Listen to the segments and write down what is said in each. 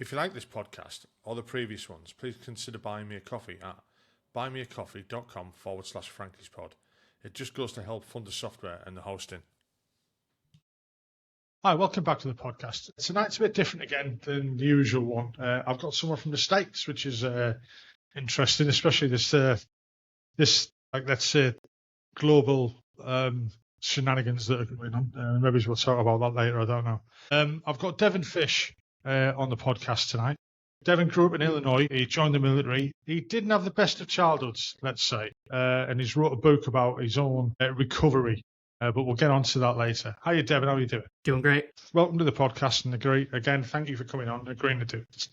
If you like this podcast or the previous ones, please consider buying me a coffee at buymeacoffee.com/Frankie'sPod. It just goes to help fund the software and the hosting. Hi, welcome back to the podcast. Tonight's a bit different again than the usual one. I've got someone from the States, which is interesting, especially this let's say global shenanigans that are going on. Maybe we'll talk about that later. I don't know. I've got Devin Fish on the podcast tonight. Devin grew up in Illinois. He joined the military. He didn't have the best of childhoods, let's say, and he's wrote a book about his own recovery. But we'll get on to that later. Hiya, Devin. How are you doing? Doing great. Welcome to the podcast. And again, thank you for coming on and agreeing to do it.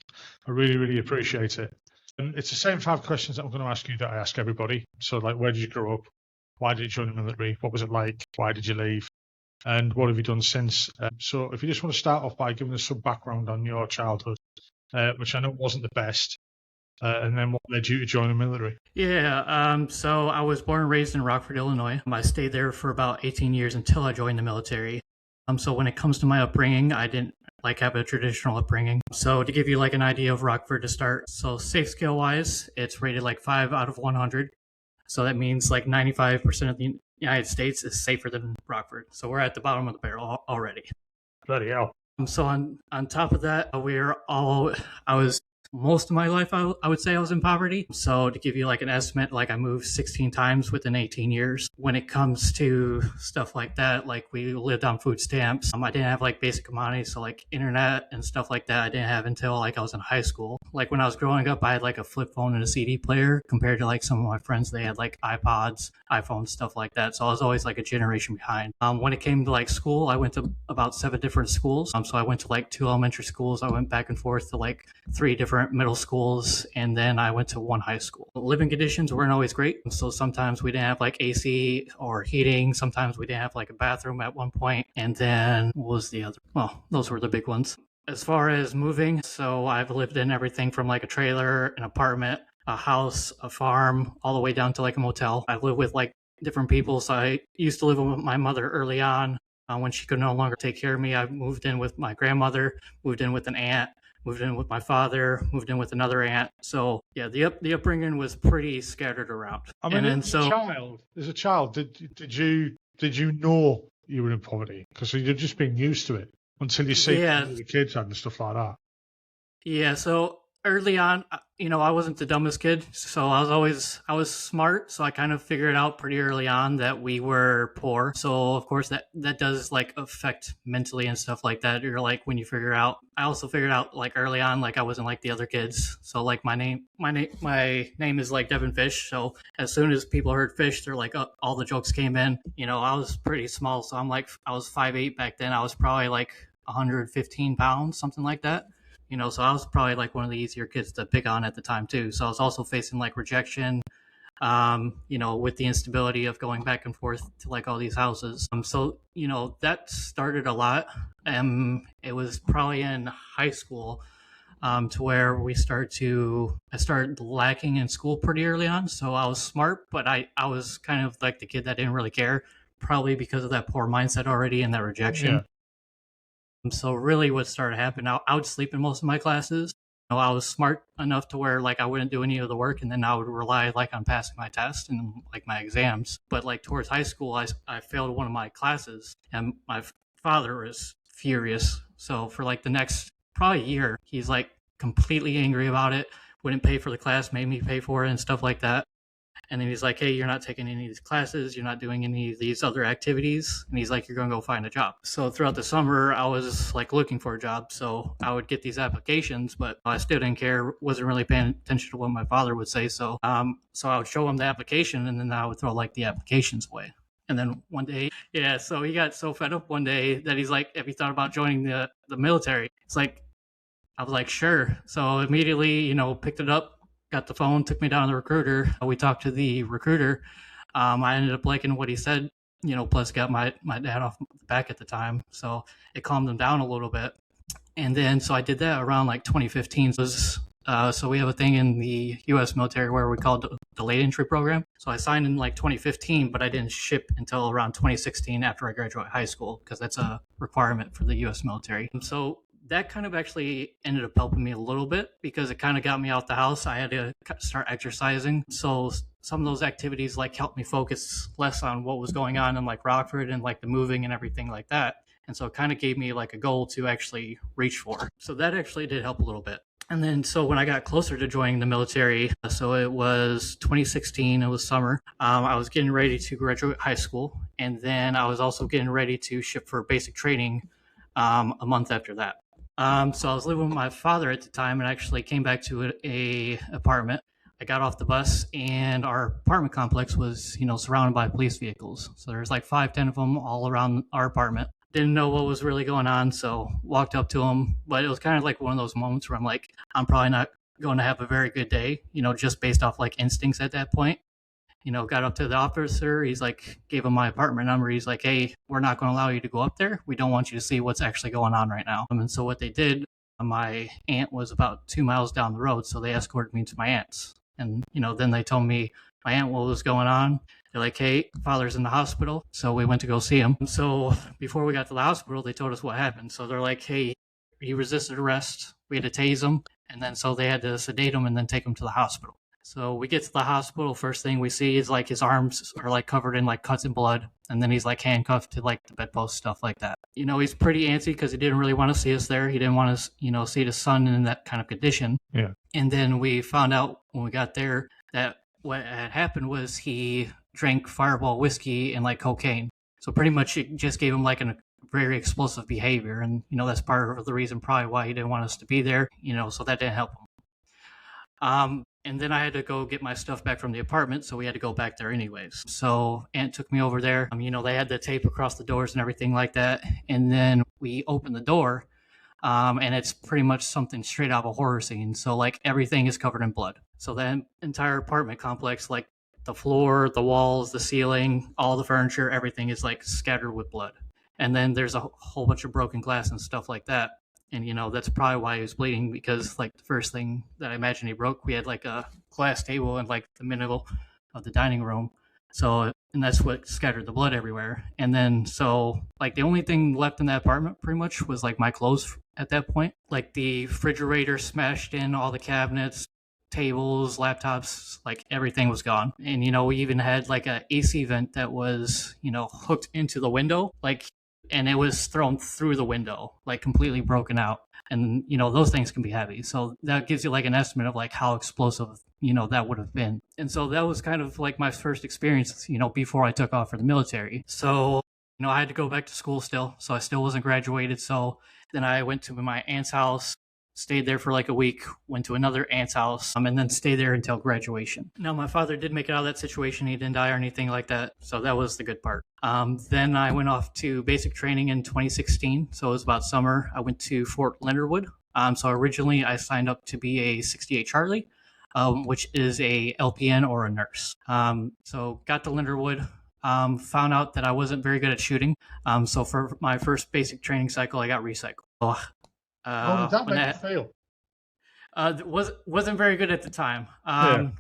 I really, really appreciate it. And it's the same 5 questions that I'm going to ask you that I ask everybody. So, like, where did you grow up? Why did you join the military? What was it like? Why did you leave? And what have you done since? So if you just want to start off by giving us some background on your childhood, which I know wasn't the best, and then what led you to join the military? Yeah, so I was born and raised in Rockford, Illinois. I stayed there for about 18 years until I joined the military. So when it comes to my upbringing, I didn't have a traditional upbringing. So to give you an idea of Rockford to start, so safe scale wise, it's rated 5 out of 100. So that means 95% of the United States is safer than Rockford. So we're at the bottom of the barrel already. Bloody hell. So on top of that, most of my life, I would say I was in poverty. So to give you an estimate, I moved 16 times within 18 years. When it comes to stuff like that, we lived on food stamps. I didn't have basic commodities, so internet and stuff like that I didn't have until I was in high school. When I was growing up, I had a flip phone and a CD player compared to some of my friends. They had iPods, iPhones, stuff like that. So I was always a generation behind. When it came to school, I went to about 7 different schools. So I went to 2 elementary schools. I went back and forth to 3 different middle schools, and then I went to 1 high school. Living conditions weren't always great, so sometimes we didn't have AC or heating. Sometimes we didn't have a bathroom at one point. And then what was the other? Well, those were the big ones. As far as moving, so I've lived in everything from a trailer, an apartment, a house, a farm, all the way down to a motel. I've lived with different people. So I used to live with my mother early on. When she could no longer take care of me, I moved in with my grandmother, moved in with an aunt, moved in with my father, moved in with another aunt. So yeah, the upbringing was pretty scattered around. I mean, as a child, did you know you were in poverty? Because you've just been used to it until you see the kids and stuff like that. Yeah. So early on, I wasn't the dumbest kid, so I was smart. So I kind of figured out pretty early on that we were poor. So of course that does affect mentally and stuff like that. You're when you figure out. I also figured out early on I wasn't like the other kids. So my name is Devin Fish. So as soon as people heard Fish, they're all the jokes came in. I was pretty small, so I was 5'8" back then. I was probably 115 pounds, something like that. So I was probably one of the easier kids to pick on at the time too. So I was also facing rejection, with the instability of going back and forth to all these houses. So that started a lot. It was probably in high school to where I started lacking in school pretty early on. So I was smart, but I was kind of the kid that didn't really care, probably because of that poor mindset already and that rejection. Yeah. So really what started happening, I would sleep in most of my classes. I was smart enough to where I wouldn't do any of the work, and then I would rely on passing my test and my exams. But towards high school, I failed one of my classes, and my father was furious. So for the next probably year, he's completely angry about it, wouldn't pay for the class, made me pay for it and stuff like that. And then he's hey, you're not taking any of these classes. You're not doing any of these other activities. And he's you're going to go find a job. So throughout the summer, I was looking for a job. So I would get these applications, but I still didn't care. Wasn't really paying attention to what my father would say. So I would show him the application, and then I would throw the applications away. And then one day, so he got so fed up one day that he's have you thought about joining the military? It's I was sure. So immediately, picked it up. Got the phone, took me down to the recruiter. We talked to the recruiter. I ended up liking what he said, plus got my dad off the back at the time. So it calmed him down a little bit. And then, so I did that around 2015. So we have a thing in the U.S. military where we call it the delayed entry program. So I signed in 2015, but I didn't ship until around 2016 after I graduated high school, because that's a requirement for the U.S. military. So that kind of actually ended up helping me a little bit because it kind of got me out the house. I had to start exercising. So some of those activities like helped me focus less on what was going on in like Rockford and like the moving and everything like that. And so it kind of gave me like a goal to actually reach for. So that actually did help a little bit. And then, so when I got closer to joining the military, so it was 2016, it was summer, I was getting ready to graduate high school. And then I was also getting ready to ship for basic training a month after that. So I was living with my father at the time and actually came back to a apartment. I got off the bus and our apartment complex was, surrounded by police vehicles. So there's like 5-10 of them all around our apartment. Didn't know what was really going on, so walked up to him. But it was kind of like one of those moments where I'm like, I'm probably not going to have a very good day, just based off like instincts at that point. Got up to the officer. He's like, gave him my apartment number. He's like, hey, we're not going to allow you to go up there. We don't want you to see what's actually going on right now. And so what they did, my aunt was about 2 miles down the road, so they escorted me to my aunt's. And, then they told me my aunt what was going on. They're like, hey, father's in the hospital. So we went to go see him. So before we got to the hospital, they told us what happened. So they're like, hey, he resisted arrest. We had to tase him. And then so they had to sedate him and then take him to the hospital. So we get to the hospital. First thing we see is like his arms are like covered in like cuts and blood. And then he's like handcuffed to like the bedpost, stuff like that. He's pretty antsy because he didn't really want to see us there. He didn't want to, see his son in that kind of condition. Yeah. And then we found out when we got there that what had happened was he drank Fireball whiskey and like cocaine. So pretty much it just gave him like a very explosive behavior. And, that's part of the reason probably why he didn't want us to be there, so that didn't help him. And then I had to go get my stuff back from the apartment, so we had to go back there anyways. So Aunt took me over there. They had the tape across the doors and everything like that. And then we opened the door, and it's pretty much something straight out of a horror scene. So like everything is covered in blood. So that entire apartment complex, like the floor, the walls, the ceiling, all the furniture, everything is like scattered with blood. And then there's a whole bunch of broken glass and stuff like that. And, that's probably why he was bleeding, because like the first thing that I imagine he broke, we had like a glass table in like the middle of the dining room. So, and that's what scattered the blood everywhere. And then, so like the only thing left in that apartment pretty much was like my clothes at that point. Like the refrigerator smashed in, all the cabinets, tables, laptops, like everything was gone. And, we even had like a AC vent that was, hooked into the window, like, and it was thrown through the window, like completely broken out. And, those things can be heavy. So that gives you like an estimate of like how explosive, that would have been. And so that was kind of like my first experience, before I took off for the military. So, I had to go back to school still. So I still wasn't graduated. So then I went to my aunt's house, stayed there for like a week, went to another aunt's house, and then stayed there until graduation. Now, my father did make it out of that situation. He didn't die or anything like that. So that was the good part. Then I went off to basic training in 2016. So it was about summer. I went to Fort Leonard Wood. So originally I signed up to be a 68 Charlie, which is a LPN or a nurse. So got to Leonard Wood. Found out that I wasn't very good at shooting. So for my first basic training cycle, I got recycled. How did that make you feel? Wasn't very good at the time. I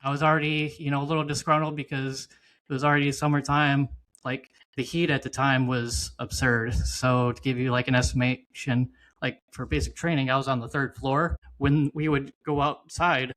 was already, a little disgruntled because it was already summertime. Like the heat at the time was absurd. So to give you like an estimation, like for basic training, I was on the 3rd floor. When we would go outside,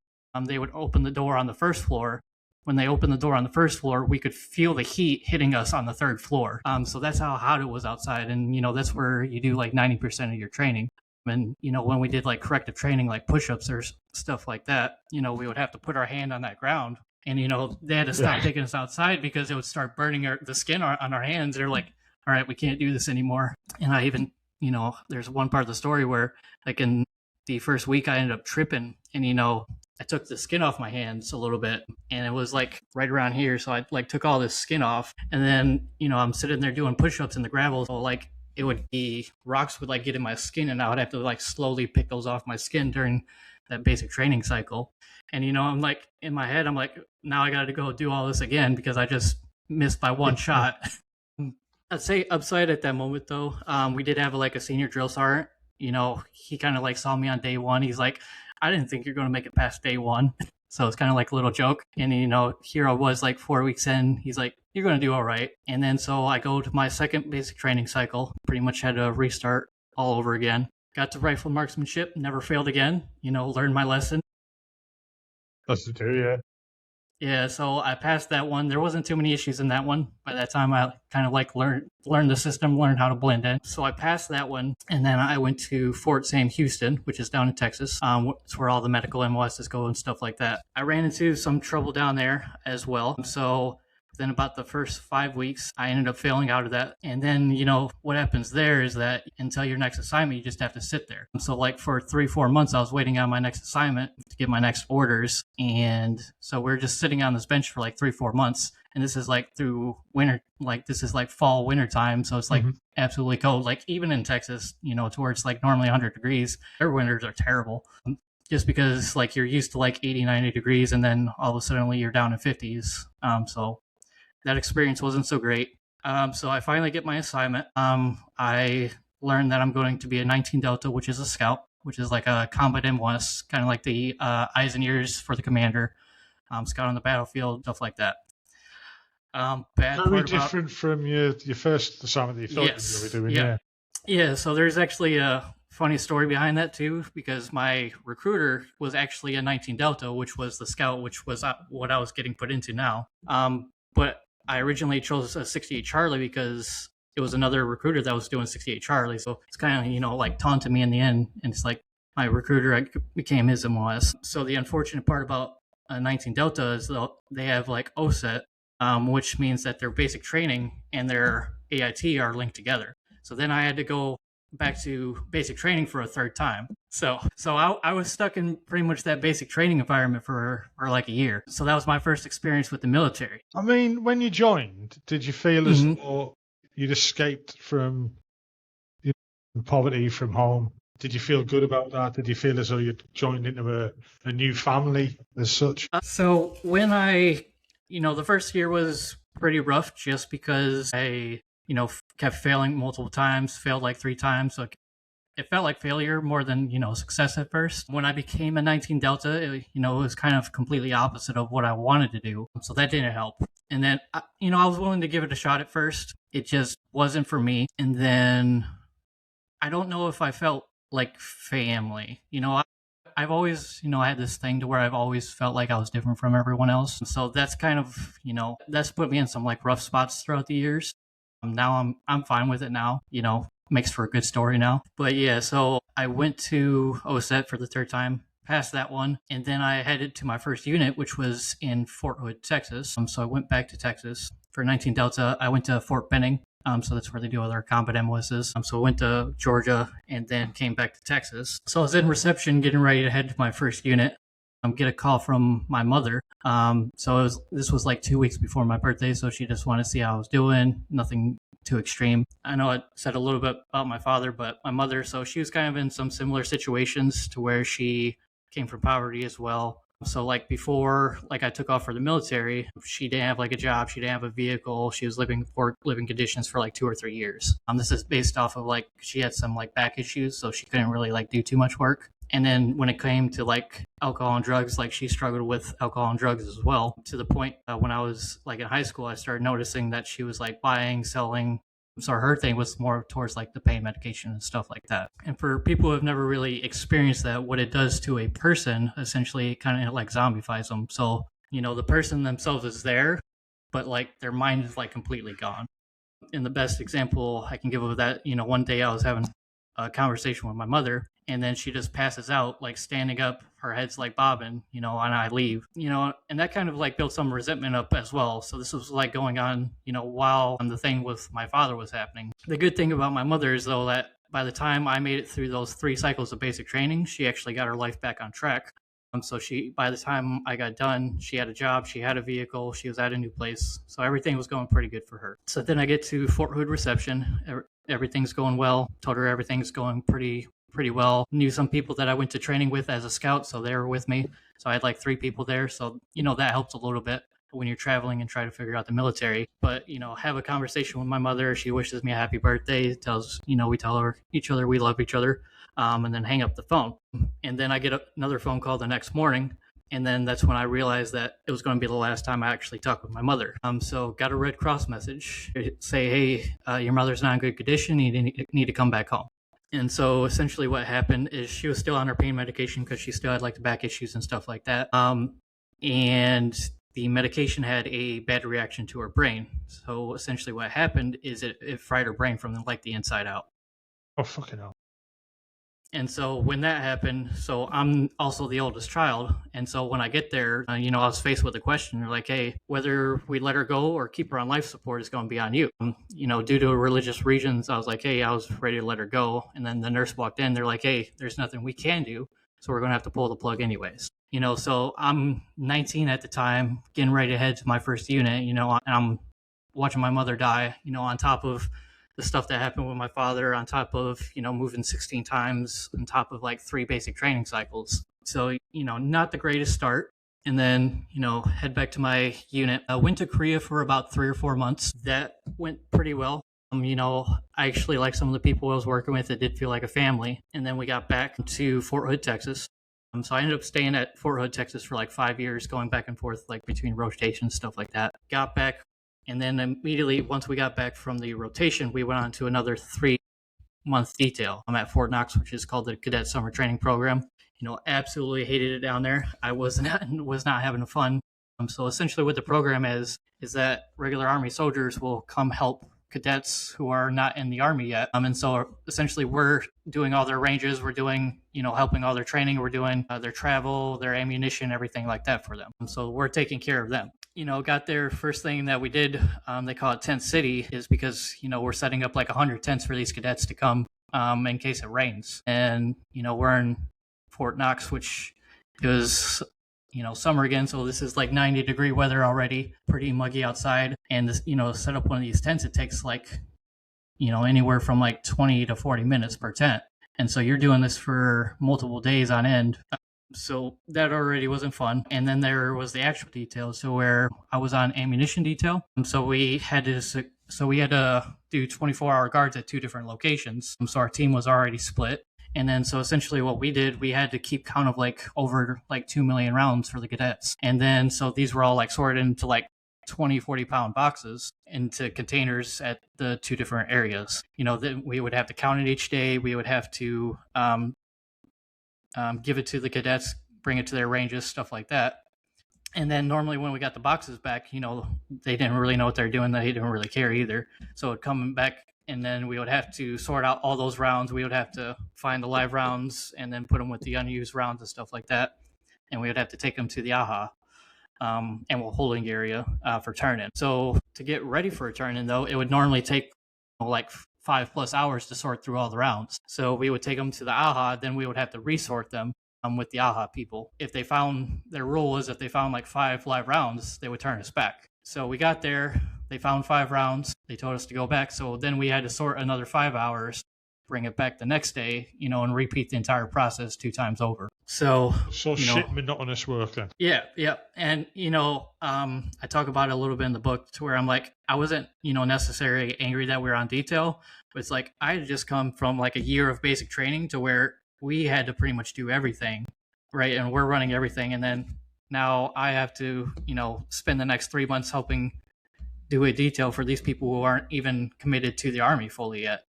they would open the door on the 1st floor. When they opened the door on the 1st floor, we could feel the heat hitting us on the 3rd floor. So that's how hot it was outside. And, that's where you do like 90% of your training. And, when we did like corrective training, like push-ups or stuff like that, we would have to put our hand on that ground. And, they had to stop taking us outside because it would start burning the skin on our hands. They're like, all right, we can't do this anymore. And I even, there's one part of the story where like in the first week I ended up tripping and, I took the skin off my hands a little bit and it was like right around here. So I like took all this skin off and then, I'm sitting there doing push-ups in the gravel. So like it would be rocks would like get in my skin and I would have to like slowly pick those off my skin during that basic training cycle. And, I'm like in my head, I'm like, now I got to go do all this again because I just missed by one shot. I'd say upside at that moment though. We did have like a senior drill sergeant, he kind of like saw me on day one. He's like, I didn't think you're going to make it past day one. So it's kind of like a little joke. And, here I was like 4 weeks in. He's like, you're going to do all right. And then so I go to my second basic training cycle, pretty much had to restart all over again. Got to rifle marksmanship, never failed again, learned my lesson. That's the two, yeah. Yeah, so I passed that one. There wasn't too many issues in that one. By that time, I kind of like learned the system, learned how to blend in. So I passed that one, and then I went to Fort Sam Houston, which is down in Texas. It's where all the medical MOSs go and stuff like that. I ran into some trouble down there as well. So then about the first 5 weeks, I ended up failing out of that. And then, what happens there is that until your next assignment, you just have to sit there. So like for 3-4 months, I was waiting on my next assignment to get my next orders. And so we're just sitting on this bench for like 3-4 months. And this is like through winter, like this is like fall, winter time. So it's like absolutely cold. Like even in Texas, towards like normally 100 degrees, their winters are terrible. Just because like you're used to like 80, 90 degrees and then all of a sudden you're down in 50s. So that experience wasn't so great. So I finally get my assignment. I learned that I'm going to be a 19 Delta, which is a scout, which is like a combat MOS, kind of like the eyes and ears for the commander, scout on the battlefield, stuff like that. Very different from your first assignment that you thought you were doing. Yeah. Yeah, so there's actually a funny story behind that too, because my recruiter was actually a 19 Delta, which was the scout, which was what I was getting put into now. But I originally chose a 68 Charlie because it was another recruiter that was doing 68 Charlie. So it's kind of, like taunting me in the end. And it's like my recruiter I became his MOS. So the unfortunate part about a 19 Delta is they have like OSET, which means that their basic training and their AIT are linked together. So then I had to go back to basic training for a third time. So I was stuck in pretty much that basic training environment for like a year. So that was my first experience with the military. I mean, when you joined, did you feel as though you'd escaped from poverty from home? Did you feel good about that? Did you feel as though you'd joined into a new family as such? So when the first year was pretty rough just because I kept failing multiple times, failed like 3 times. So it felt like failure more than, success at first. When I became a 19 Delta, it was kind of completely opposite of what I wanted to do. So that didn't help. And then, I was willing to give it a shot at first. It just wasn't for me. And then I don't know if I felt like family. I've always, had this thing to where I've always felt like I was different from everyone else. So that's kind of, that's put me in some like rough spots throughout the years. Now I'm fine with it now, makes for a good story now. But yeah, so I went to OSET for the third time, passed that one, and then I headed to my first unit, which was in Fort Hood, Texas. So I went back to Texas. For 19 Delta, I went to Fort Benning. So that's where they do all their combat MOSs. So I went to Georgia and then came back to Texas. So I was in reception getting ready to head to my first unit. Get a call from my mother. This was like 2 weeks before my birthday, so she just wanted to see how I was doing. Nothing too extreme. I know I said a little bit about my father, but my mother, so she was kind of in some similar situations to where she came from poverty as well. So like before, like I took off for the military, she didn't have like a job, she didn't have a vehicle, she was living poor living conditions for like 2 or 3 years. This is based off of like she had some like back issues, so she couldn't really like do too much work. And then when it came to like alcohol and drugs, like she struggled with alcohol and drugs as well, to the point when I was like in high school, I started noticing that she was like buying, selling. So her thing was more towards like the pain medication and stuff like that. And for people who have never really experienced that, what it does to a person, essentially it kind of like zombifies them. So, the person themselves is there, but like their mind is like completely gone. And the best example I can give of that, one day I was having a conversation with my mother, and then she just passes out, like standing up, her head's like bobbing, and I leave, and that kind of like built some resentment up as well. So this was like going on, while the thing with my father was happening. The good thing about my mother is though that by the time I made it through those 3 cycles of basic training, she actually got her life back on track. So by the time I got done, she had a job, she had a vehicle, she was at a new place. So everything was going pretty good for her. So then I get to Fort Hood reception. Everything's going well. Told her everything's going pretty well. Knew some people that I went to training with as a scout, so they were with me. So I had like 3 people there. So, that helps a little bit when you're traveling and try to figure out the military. But, have a conversation with my mother. She wishes me a happy birthday. Tells, we tell each other we love each other. And then hang up the phone. And then I get another phone call the next morning. And then that's when I realized that it was going to be the last time I actually talked with my mother. So got a Red Cross message. Say, hey, your mother's not in good condition. You need to come back home. And so essentially what happened is she was still on her pain medication because she still had like the back issues and stuff like that. And the medication had a bad reaction to her brain. So essentially what happened is it fried her brain from like the inside out. Oh, fucking hell. And so when that happened, so I'm also the oldest child. And so when I get there, I was faced with a question. They're like, hey, whether we let her go or keep her on life support is going to be on you. Due to religious reasons, I was like, hey, I was ready to let her go. And then the nurse walked in. They're like, hey, there's nothing we can do. So we're going to have to pull the plug anyways. So I'm 19 at the time, getting ready to head to my first unit, and I'm watching my mother die, on top of the stuff that happened with my father, on top of, moving 16 times, on top of like 3 basic training cycles. So, not the greatest start. And then, head back to my unit. I went to Korea for about 3 or 4 months. That went pretty well. I actually like some of the people I was working with. It did feel like a family. And then we got back to Fort Hood, Texas. So I ended up staying at Fort Hood, Texas for like 5 years, going back and forth, like between rotations, stuff like that. Got back. And then immediately, once we got back from the rotation, we went on to another 3-month detail. I'm at Fort Knox, which is called the Cadet Summer Training Program. Absolutely hated it down there. I was not having fun. So essentially what the program is that regular Army soldiers will come help cadets who are not in the Army yet. And so essentially we're doing all their ranges. We're doing, helping all their training. We're doing their travel, their ammunition, everything like that for them. So we're taking care of them. Got there, first thing that we did, they call it Tent City, is because, we're setting up like 100 tents for these cadets to come in case it rains. And, we're in Fort Knox, which is, summer again. So this is like 90-degree weather already, pretty muggy outside. And, this, set up one of these tents, it takes like, anywhere from like 20 to 40 minutes per tent. And so you're doing this for multiple days on end. So that already wasn't fun. And then there was the actual detail. So where I was on ammunition detail. So we had to do 24-hour guards at 2 different locations. So our team was already split. And then so essentially what we did, we had to keep count of like over like 2 million rounds for the cadets. And then so these were all like sorted into like 20, 40-pound boxes into containers at the 2 different areas. Then we would have to count it each day. We would have to give it to the cadets, bring it to their ranges, stuff like that. And then normally when we got the boxes back, they didn't really know what they're doing. They didn't really care either. So it'd come back, and then we would have to sort out all those rounds. We would have to find the live rounds and then put them with the unused rounds and stuff like that. And we would have to take them to the AHA animal holding area for turn-in. So to get ready for a turn-in, though, it would normally take like 5+ hours to sort through all the rounds. So we would take them to the AHA, then we would have to resort them with the AHA people. If they found, their rule was if they found like 5 live rounds, they would turn us back. So we got there, they found 5 rounds, they told us to go back. So then we had to sort another 5 hours, bring it back the next day, and repeat the entire process 2 times over. So shit monotonous work then. Yeah. And, I talk about it a little bit in the book to where I'm like, I wasn't, necessarily angry that we were on detail, but it's like, I had just come from like a year of basic training to where we had to pretty much do everything, right? And we're running everything. And then now I have to, spend the next 3 months helping do a detail for these people who aren't even committed to the Army fully yet.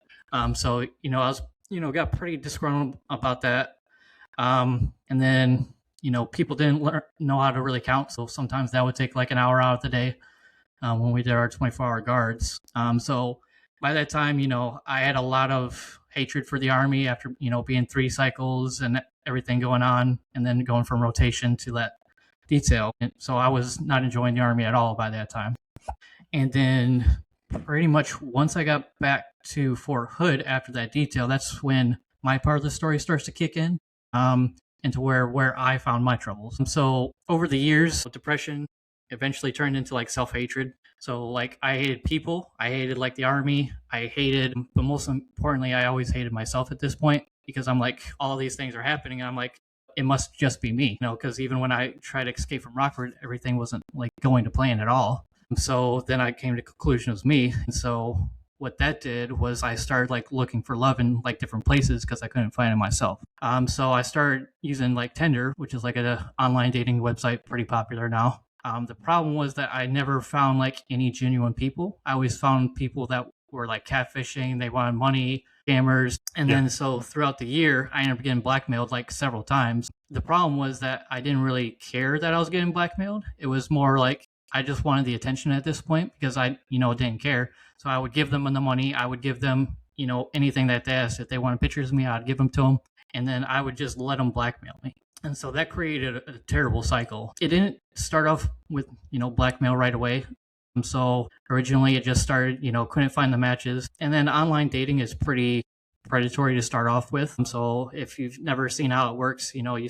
So, I was, got pretty disgruntled about that. And then, people didn't know how to really count. So sometimes that would take like an hour out of the day when we did our 24-hour guards. So by that time, I had a lot of hatred for the Army after, being 3 cycles and everything going on, and then going from rotation to that detail. And so I was not enjoying the Army at all by that time. And then pretty much once I got back to Fort Hood after that detail, that's when my part of the story starts to kick in. Into where I found my troubles. And so over the years, depression eventually turned into like self-hatred. So like I hated people, I hated like the Army, but most importantly, I always hated myself at this point, because I'm like, all these things are happening. And I'm like, it must just be me, because even when I tried to escape from Rockford, everything wasn't like going to plan at all. And so then I came to the conclusion it was me. And so what that did was I started like looking for love in like different places because I couldn't find it myself. So I started using like Tinder, which is like an online dating website, pretty popular now. The problem was that I never found like any genuine people. I always found people that were like catfishing, they wanted money, scammers. And then so throughout the year, I ended up getting blackmailed like several times. The problem was that I didn't really care that I was getting blackmailed. It was more like I just wanted the attention at this point because I, didn't care. So I would give them the money. I would give them, anything that they asked. If they wanted pictures of me, I'd give them to them. And then I would just let them blackmail me. And so that created a terrible cycle. It didn't start off with, blackmail right away. So originally it just started, couldn't find the matches. And then online dating is pretty predatory to start off with. So if you've never seen how it works, you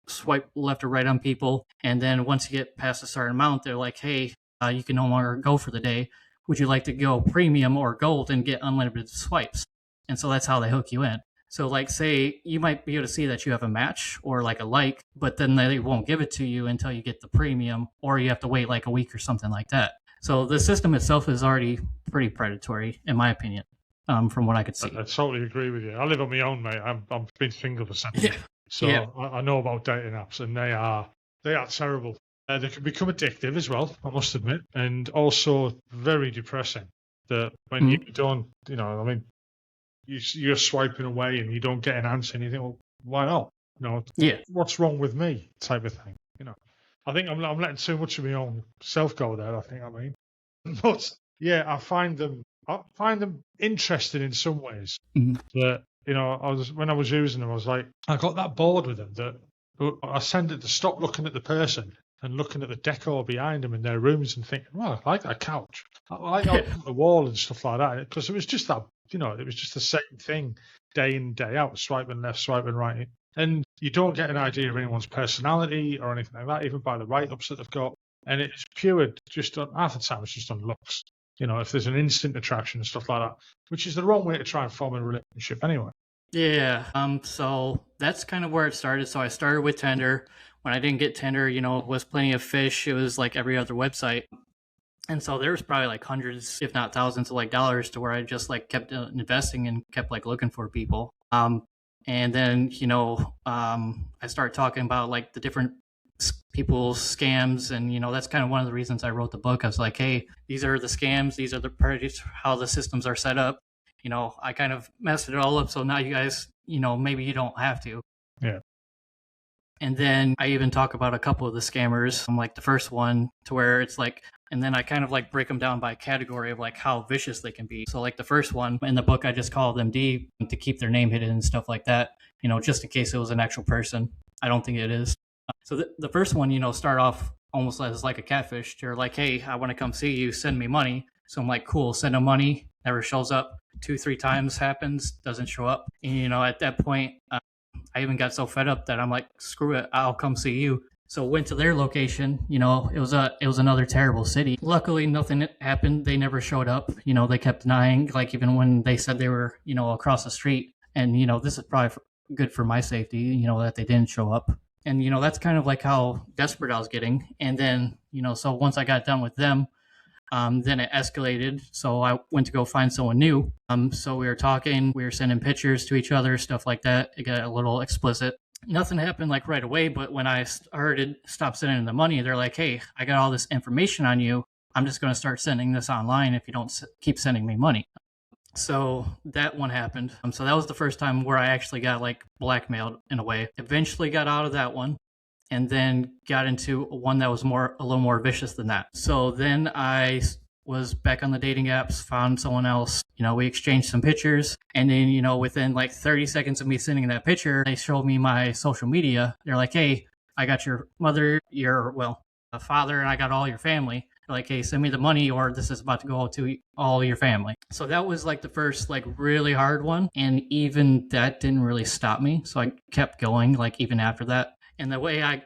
swipe left or right on people. And then once you get past a certain amount, they're like, hey, you can no longer go for the day. Would you like to go premium or gold and get unlimited swipes? And so that's how they hook you in. So like say you might be able to see that you have a match or like a like, but then they won't give it to you until you get the premium, or you have to wait like a week or something like that. So the system itself is already pretty predatory, in my opinion, from what I could see. I totally agree with you. I live on my own, mate. I've been single for 7 years. So I know about dating apps, and they are terrible. They can become addictive as well, I must admit, and also very depressing. That when you don't, you're swiping away and you don't get an answer, and you think, well, why not? What's wrong with me? Type of thing. I think I'm letting too much of my own self go there. But yeah, I find them interesting in some ways. That when I was using them, I was like, I got that bored with them that I tended to stop looking at the person and looking at the decor behind them in their rooms and thinking, well, I like that couch. I like the wall and stuff like that, because it was just that, it was just the same thing day in, day out, swiping left, swiping right. And you don't get an idea of anyone's personality or anything like that, even by the write-ups that they've got. And it's pure, just half the time it's just on looks. If there's an instant attraction and stuff like that, which is the wrong way to try and form a relationship anyway. Yeah. So that's kind of where it started. So I started with Tinder. When I didn't get Tinder, it was Plenty of Fish. It was like every other website. And so there was probably like hundreds, if not thousands of like dollars to where I just like kept investing and kept like looking for people. And then, I started talking about like the different people's scams. And, that's kind of one of the reasons I wrote the book. I was like, hey, these are the scams. These are the how the systems are set up. I kind of messed it all up. So now you guys, maybe you don't have to. Yeah. And then I even talk about a couple of the scammers. I'm like the first one to where it's like, and then I kind of like break them down by category of like how vicious they can be. So like the first one in the book, I just call them D to keep their name hidden and stuff like that, just in case it was an actual person. I don't think it is. So the first one, start off almost as like a catfish. They're like, hey, I want to come see you, send me money. So I'm like, cool, send them money. Never shows up. 2-3 times happens, doesn't show up. And, at that point, I even got so fed up that I'm like, screw it, I'll come see you. So went to their location. It was another terrible city. Luckily, nothing happened. They never showed up. They kept denying, like even when they said they were, across the street. And, this is probably good for my safety, that they didn't show up. And, that's kind of like how desperate I was getting. And then, so once I got done with them, then it escalated. So I went to go find someone new. So we were talking, we were sending pictures to each other, stuff like that. It got a little explicit. Nothing happened like right away, but when I stopped sending them the money, they're like, hey, I got all this information on you. I'm just going to start sending this online if you don't keep sending me money. So that one happened. So that was the first time where I actually got like blackmailed in a way. Eventually got out of that one. And then got into one that was a little more vicious than that. So then I was back on the dating apps, found someone else. We exchanged some pictures. And then, within like 30 seconds of me sending that picture, they showed me my social media. They're like, hey, I got your mother, your father, and I got all your family. They're like, hey, send me the money or this is about to go to all your family. So that was like the first like really hard one. And even that didn't really stop me. So I kept going like even after that. And the way I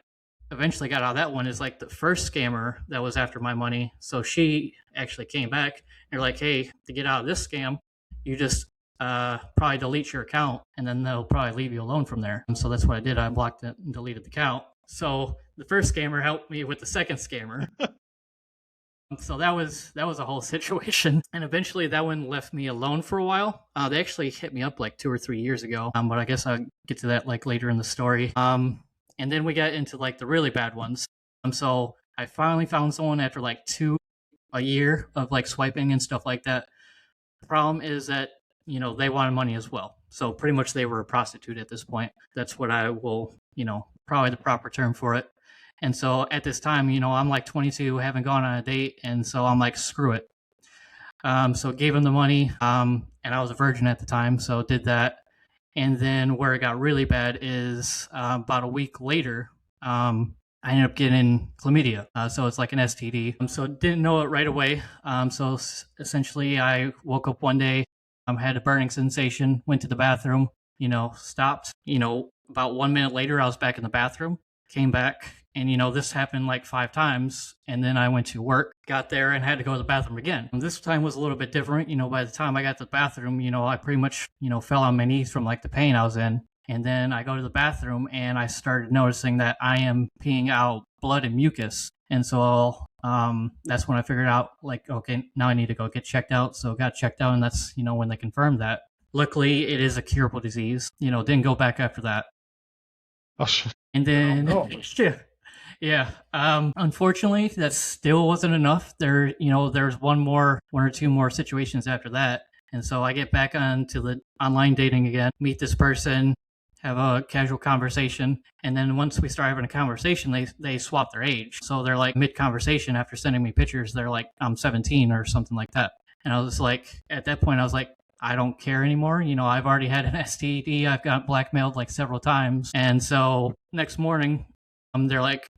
eventually got out of that one is like the first scammer that was after my money. So she actually came back and they're like, hey, to get out of this scam, you just probably delete your account and then they'll probably leave you alone from there. And so that's what I did. I blocked it and deleted the account. So the first scammer helped me with the second scammer. So that was a whole situation. And eventually that one left me alone for a while. They actually hit me up like 2 or 3 years ago. But I guess I'll get to that like later in the story. And then we got into like the really bad ones. So I finally found someone after like a year of like swiping and stuff like that. The problem is that, they wanted money as well. So pretty much they were a prostitute at this point. That's what I will, probably the proper term for it. And so at this time, I'm like 22, haven't gone on a date. And so I'm like, screw it. So gave him the money. And I was a virgin at the time. So did that. And then where it got really bad is about a week later, I ended up getting chlamydia. So it's like an STD. So didn't know it right away. So essentially I woke up one day, had a burning sensation, went to the bathroom, stopped, about 1 minute later, I was back in the bathroom, came back, and, this happened like 5 times. And then I went to work, got there, and had to go to the bathroom again. And this time was a little bit different. By the time I got to the bathroom, I pretty much, fell on my knees from like the pain I was in. And then I go to the bathroom and I started noticing that I am peeing out blood and mucus. And so that's when I figured out, like, okay, now I need to go get checked out. So got checked out, and that's, when they confirmed that. Luckily, it is a curable disease. Didn't go back after that. And then, yeah. Unfortunately, that still wasn't enough. There's one or two more situations after that. And so I get back onto the online dating again, meet this person, have a casual conversation. And then once we start having a conversation, they swap their age. So they're like mid-conversation after sending me pictures, they're like, I'm 17 or something like that. And I was like, at that point, I was like, I don't care anymore. I've already had an STD. I've got blackmailed like several times. And so next morning,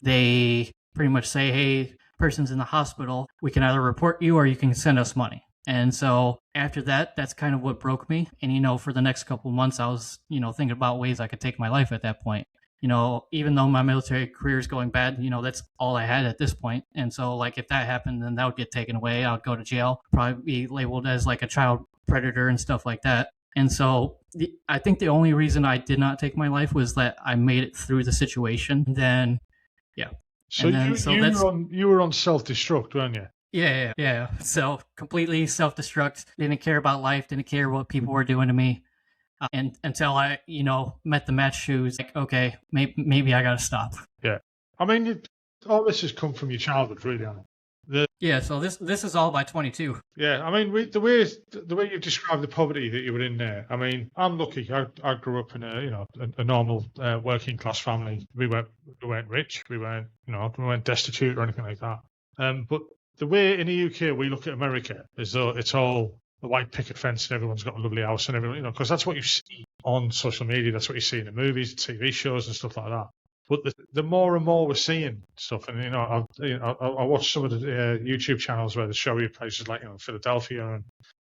they pretty much say, hey, person's in the hospital. We can either report you or you can send us money. And so after that, that's kind of what broke me. And, for the next couple of months, I was, thinking about ways I could take my life at that point. Even though my military career is going bad, that's all I had at this point. And so, like, if that happened, then that would get taken away. I would go to jail, probably be labeled as like a child predator and stuff like that. And so I think the only reason I did not take my life was that I made it through the situation. Then, yeah. So you were on self-destruct, weren't you? Yeah. So completely self-destruct. Didn't care about life. Didn't care what people were doing to me. And until I, met the match shoes, like, okay, maybe I got to stop. Yeah. I mean, all this has come from your childhood, really, hasn't it? So this is all by 22. Yeah, I mean, the way you've described the poverty that you were in there. I mean, I'm lucky. I grew up in a normal working class family. We weren't rich. We weren't destitute or anything like that. But the way in the UK we look at America as though it's all the white picket fence and everyone's got a lovely house and everyone, because that's what you see on social media. That's what you see in the movies, TV shows, and stuff like that. But the more and more we're seeing stuff, and I watch some of the YouTube channels where they show you places like Philadelphia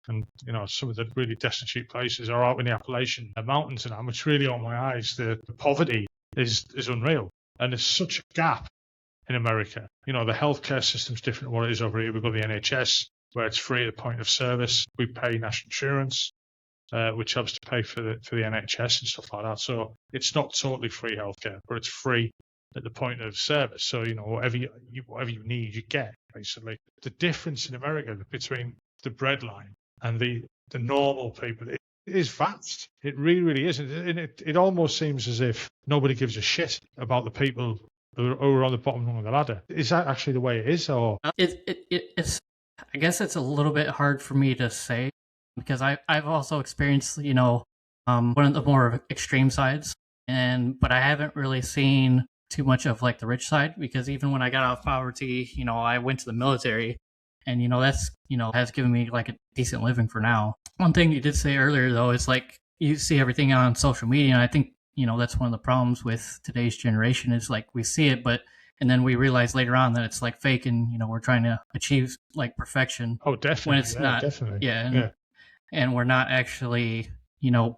and some of the really destitute places are out in the Appalachian mountains, and it's really on my eyes. The poverty is unreal, and there's such a gap in America. The healthcare system's different to what it is over here. We've got the NHS where it's free at the point of service. We pay national insurance, which helps to pay for the NHS and stuff like that. So it's not totally free healthcare, but it's free at the point of service. So whatever you need, you get basically. The difference in America between the breadline and the normal people is vast. It really, really is. And it almost seems as if nobody gives a shit about the people who are on the bottom rung of the ladder. Is that actually the way it is, or it's? I guess it's a little bit hard for me to say because I've also experienced one of the more extreme sides, but I haven't really seen too much of like the rich side because even when I got out of poverty, I went to the military, and that's has given me like a decent living for now. One thing you did say earlier though is like you see everything on social media, and I think that's one of the problems with today's generation is like we see it, and then we realize later on that it's like fake, and we're trying to achieve like perfection. Oh, definitely. When it's not, definitely. Yeah, and we're not actually, what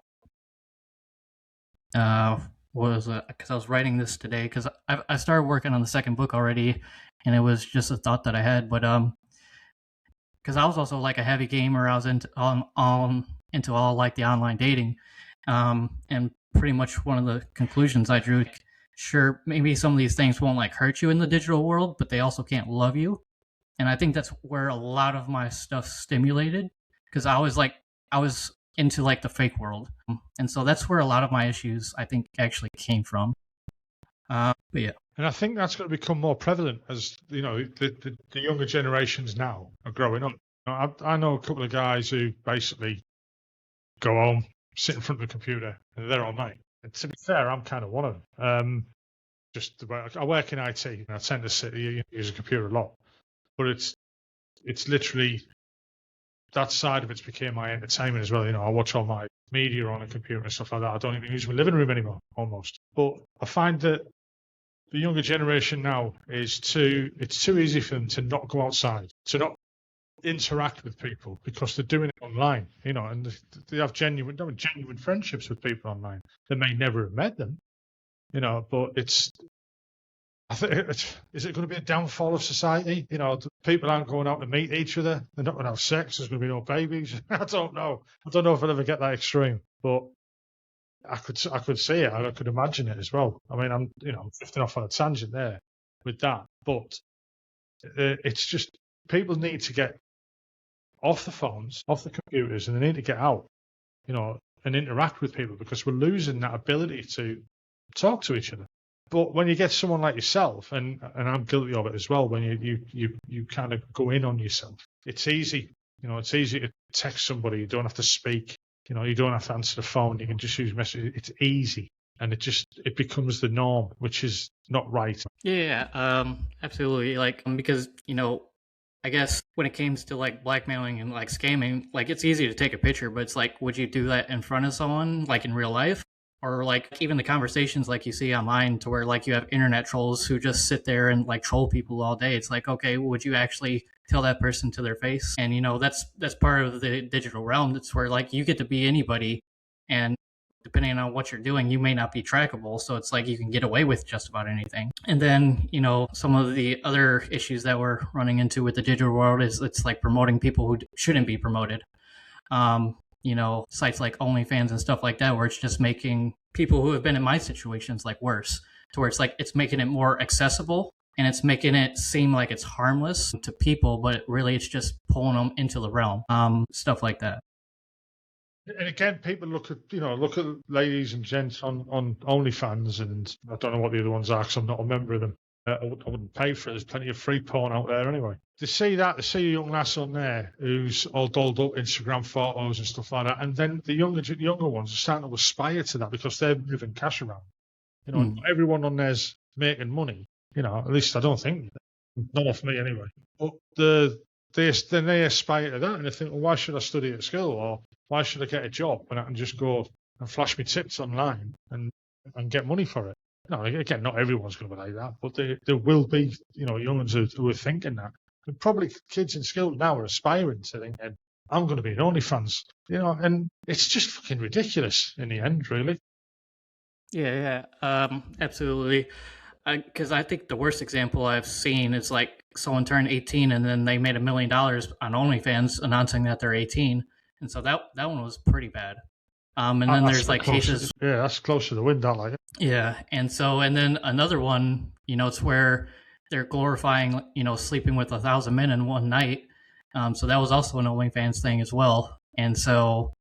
was it? Because I was writing this today because I started working on the second book already, and it was just a thought that I had, but because I was also like a heavy gamer, I was into all like the online dating, and pretty much one of the conclusions I drew. Sure, maybe some of these things won't like hurt you in the digital world, but they also can't love you. And I think that's where a lot of my stuff stimulated because I was into like the fake world. And so that's where a lot of my issues I think actually came from. But yeah. And I think that's going to become more prevalent as, the younger generations now are growing up. I know a couple of guys who basically go home, sit in front of the computer, and they're all night. And to be fair, I'm kind of one of them. I work in IT, and I tend to use a computer a lot. But it's literally that side of it's became my entertainment as well. I watch all my media on a computer and stuff like that. I don't even use my living room anymore, almost. But I find that the younger generation now it's too easy for them to not go outside, to not interact with people because they're doing it online, and they have genuine friendships with people online. They may never have met them, but I think is it going to be a downfall of society? People aren't going out to meet each other. They're not going to have sex. There's going to be no babies. I don't know. I don't know if I'll ever get that extreme, but I could see it. I could imagine it as well. I mean, I'm drifting off on a tangent there with that, but it's just people need to get off the phones, off the computers, and they need to get out, and interact with people because we're losing that ability to talk to each other. But when you get someone like yourself, and I'm guilty of it as well, when you kind of go in on yourself, it's easy. It's easy to text somebody. You don't have to speak. You don't have to answer the phone. You can just use messages. It's easy, and it becomes the norm, which is not right. Yeah, absolutely. Because I guess when it comes to like blackmailing and like scamming, like it's easy to take a picture, but it's like, would you do that in front of someone, like in real life? Or like even the conversations like you see online to where like you have internet trolls who just sit there and like troll people all day. It's like, okay, would you actually tell that person to their face? And that's part of the digital realm. That's where like you get to be anybody, and depending on what you're doing, you may not be trackable. So it's like you can get away with just about anything. And then, some of the other issues that we're running into with the digital world is it's like promoting people who shouldn't be promoted. Sites like OnlyFans and stuff like that, where it's just making people who have been in my situations like worse, to where it's like it's making it more accessible and it's making it seem like it's harmless to people, but really it's just pulling them into the realm, stuff like that. And again, people look at ladies and gents on OnlyFans, and I don't know what the other ones are because I'm not a member of them. I wouldn't pay for it. There's plenty of free porn out there anyway. To see a young lass on there who's all dolled up, Instagram photos and stuff like that, and then the younger ones are starting to aspire to that because they're moving cash around. Not everyone on there's making money. At least I don't think, not off me anyway. But they aspire to that, and they think, well, why should I study at school, or why should I get a job when I can just go and flash my tips online and get money for it? Again, not everyone's going to be like that, but there will be, young ones who are thinking that. And probably kids in school now are aspiring to thinking, I'm going to be an OnlyFans, and it's just fucking ridiculous in the end, really. Yeah, absolutely. Because I think the worst example I've seen is like someone turned 18 and then they made $1 million on OnlyFans announcing that they're 18. And so that one was pretty bad. And then there's like cases. Yeah, that's close to the wind, I like it. Yeah. And then another one, it's where they're glorifying, sleeping with 1,000 men in one night. So that was also an OnlyFans thing as well. And so,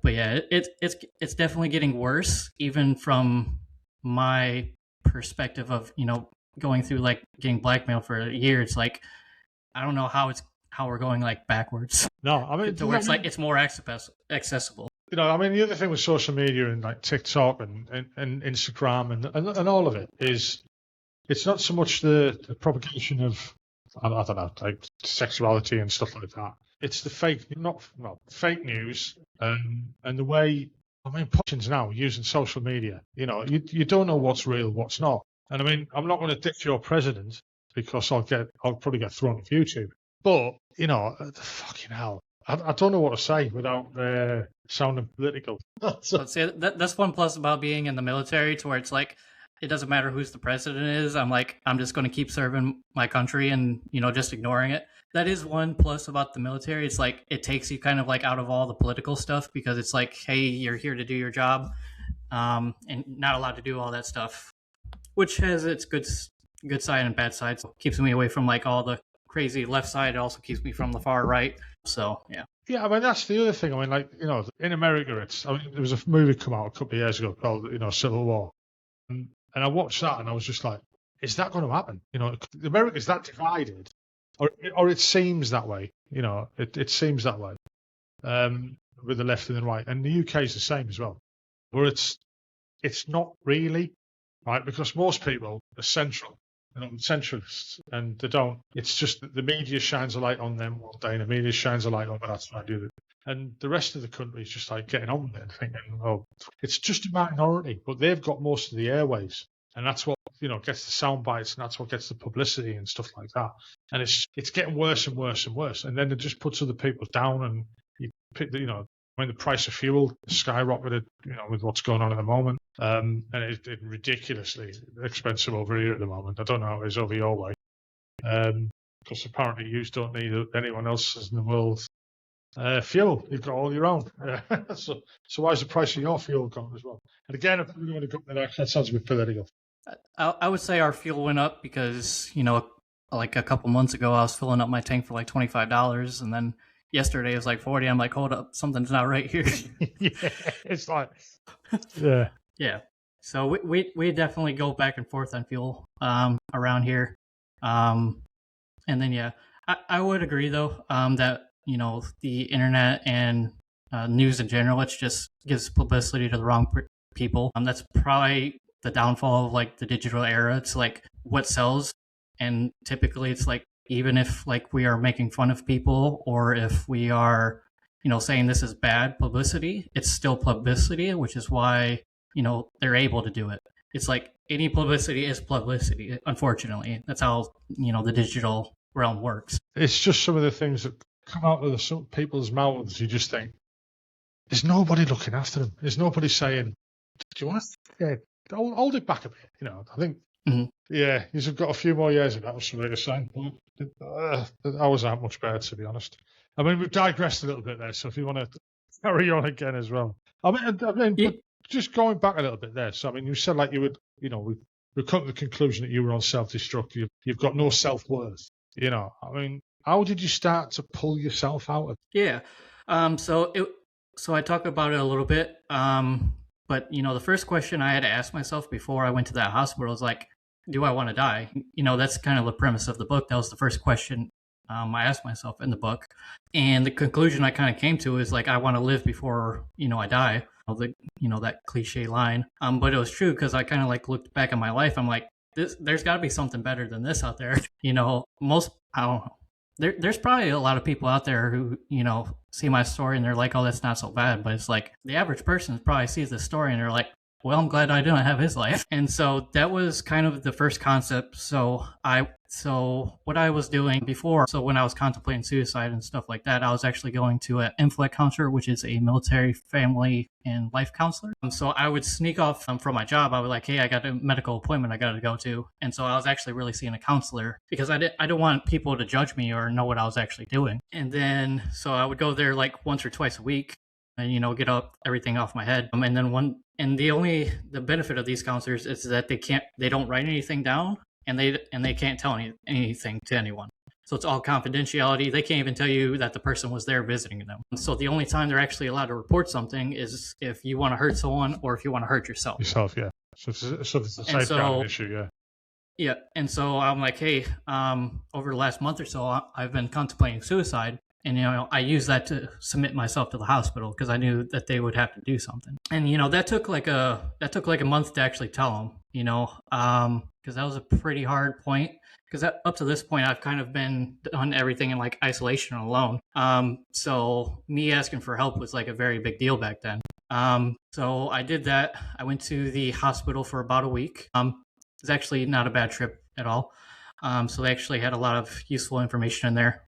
but yeah, it's definitely getting worse, even from my perspective of, going through like getting blackmailed for a year. It's like, I don't know how we're going like backwards. No, I mean, to where it's like it's more accessible. The other thing with social media and like TikTok and Instagram and all of it is it's not so much the propagation of, I don't know, like sexuality and stuff like that. It's the fake news and the way, politicians now using social media, you don't know what's real, what's not. And I mean, I'm not going to ditch your president because I'll probably get thrown off YouTube. But, the fucking hell. I don't know what to say without sounding political. See, that's one plus about being in the military, to where it's like, it doesn't matter who's the president is. I'm just going to keep serving my country and, just ignoring it. That is one plus about the military. It's like, it takes you kind of like out of all the political stuff, because it's like, hey, you're here to do your job, and not allowed to do all that stuff, which has its good side and bad side. So it keeps me away from like all the crazy left side. It also keeps me from the far right. So, yeah. Yeah, I mean, that's the other thing. I mean, like, in America, there was a movie come out a couple of years ago called, Civil War. And I watched that and I was just like, is that going to happen? America's that divided or it seems that way. You know, it seems that way with the left and the right, and the UK is the same as well. Where it's not really right because most people are central. They're not centralists, and they don't. It's just that the media shines a light on them one day, and the media shines a light on, but that's what I do. And the rest of the country is just like getting on with it and thinking, oh, it's just a minority, but they've got most of the airways, and that's what gets the sound bites, and that's what gets the publicity and stuff like that. And it's getting worse and worse and worse, and then it just puts other people down, and when the price of fuel skyrocketed, with what's going on at the moment, and it's ridiculously expensive over here at the moment. I don't know how it is over your way, because apparently you don't need anyone else's in the world fuel. You've got all your own. So why's the price of your fuel gone as well? And again, if we're going to go into that sounds a bit political. I would say our fuel went up because, like a couple months ago, I was filling up my tank for like $25, and then yesterday it was like 40. I'm like, hold up, something's not right here. Yeah, it's like, yeah. Yeah. So we definitely go back and forth on fuel around here. And then, yeah, I would agree, though, that, the internet and news in general, it just gives publicity to the wrong people. That's probably the downfall of like the digital era. It's like what sells. And typically it's like, even if like we are making fun of people or if we are, saying this is bad publicity, it's still publicity, which is why, they're able to do it. It's like any publicity is publicity, unfortunately. That's how, the digital realm works. It's just some of the things that come out of some people's mouths. You just think, there's nobody looking after them. There's nobody saying, do you want to hold it back a bit? I think, yeah, you've got a few more years of that, was something to say. Ours aren't much better, to be honest. I mean, we've digressed a little bit there, so if you want to carry on again as well. I mean, but just going back a little bit there. So, I mean, you said like you would, we've come to the conclusion that you were on self-destruct. You've got no self-worth. I mean, how did you start to pull yourself out of it? Yeah. So I talk about it a little bit. But, the first question I had to ask myself before I went to that hospital was like, do I want to die? That's kind of the premise of the book. That was the first question I asked myself in the book. And the conclusion I kind of came to is like, I want to live before, I die. That cliche line. But it was true because I kind of like looked back at my life. I'm like, there's got to be something better than this out there. I don't know. There's probably a lot of people out there who, see my story and they're like, oh, that's not so bad. But it's like the average person probably sees this story and they're like, well, I'm glad I didn't have his life. And so that was kind of the first concept. So what I was doing before, so when I was contemplating suicide and stuff like that, I was actually going to an MFLEC counselor, which is a military family and life counselor. So I would sneak off from my job. I was like, hey, I got a medical appointment I got to go to. And so I was actually really seeing a counselor because I don't want people to judge me or know what I was actually doing. And then, so I would go there like once or twice a week and, get everything off my head. And then the benefit of these counselors is that they don't write anything down and they can't tell anything to anyone. So it's all confidentiality. They can't even tell you that the person was there visiting them. So the only time they're actually allowed to report something is if you want to hurt someone or if you want to hurt yourself. Yeah. So it's a safeguarding issue, yeah. Yeah. And so I'm like, hey, over the last month or so, I've been contemplating suicide. And, I used that to submit myself to the hospital because I knew that they would have to do something. And, that took like a month to actually tell them, because that was a pretty hard point. Because up to this point, I've kind of been done everything in like isolation alone. So me asking for help was like a very big deal back then. So I did that. I went to the hospital for about a week. It's actually not a bad trip at all. So they actually had a lot of useful information in there.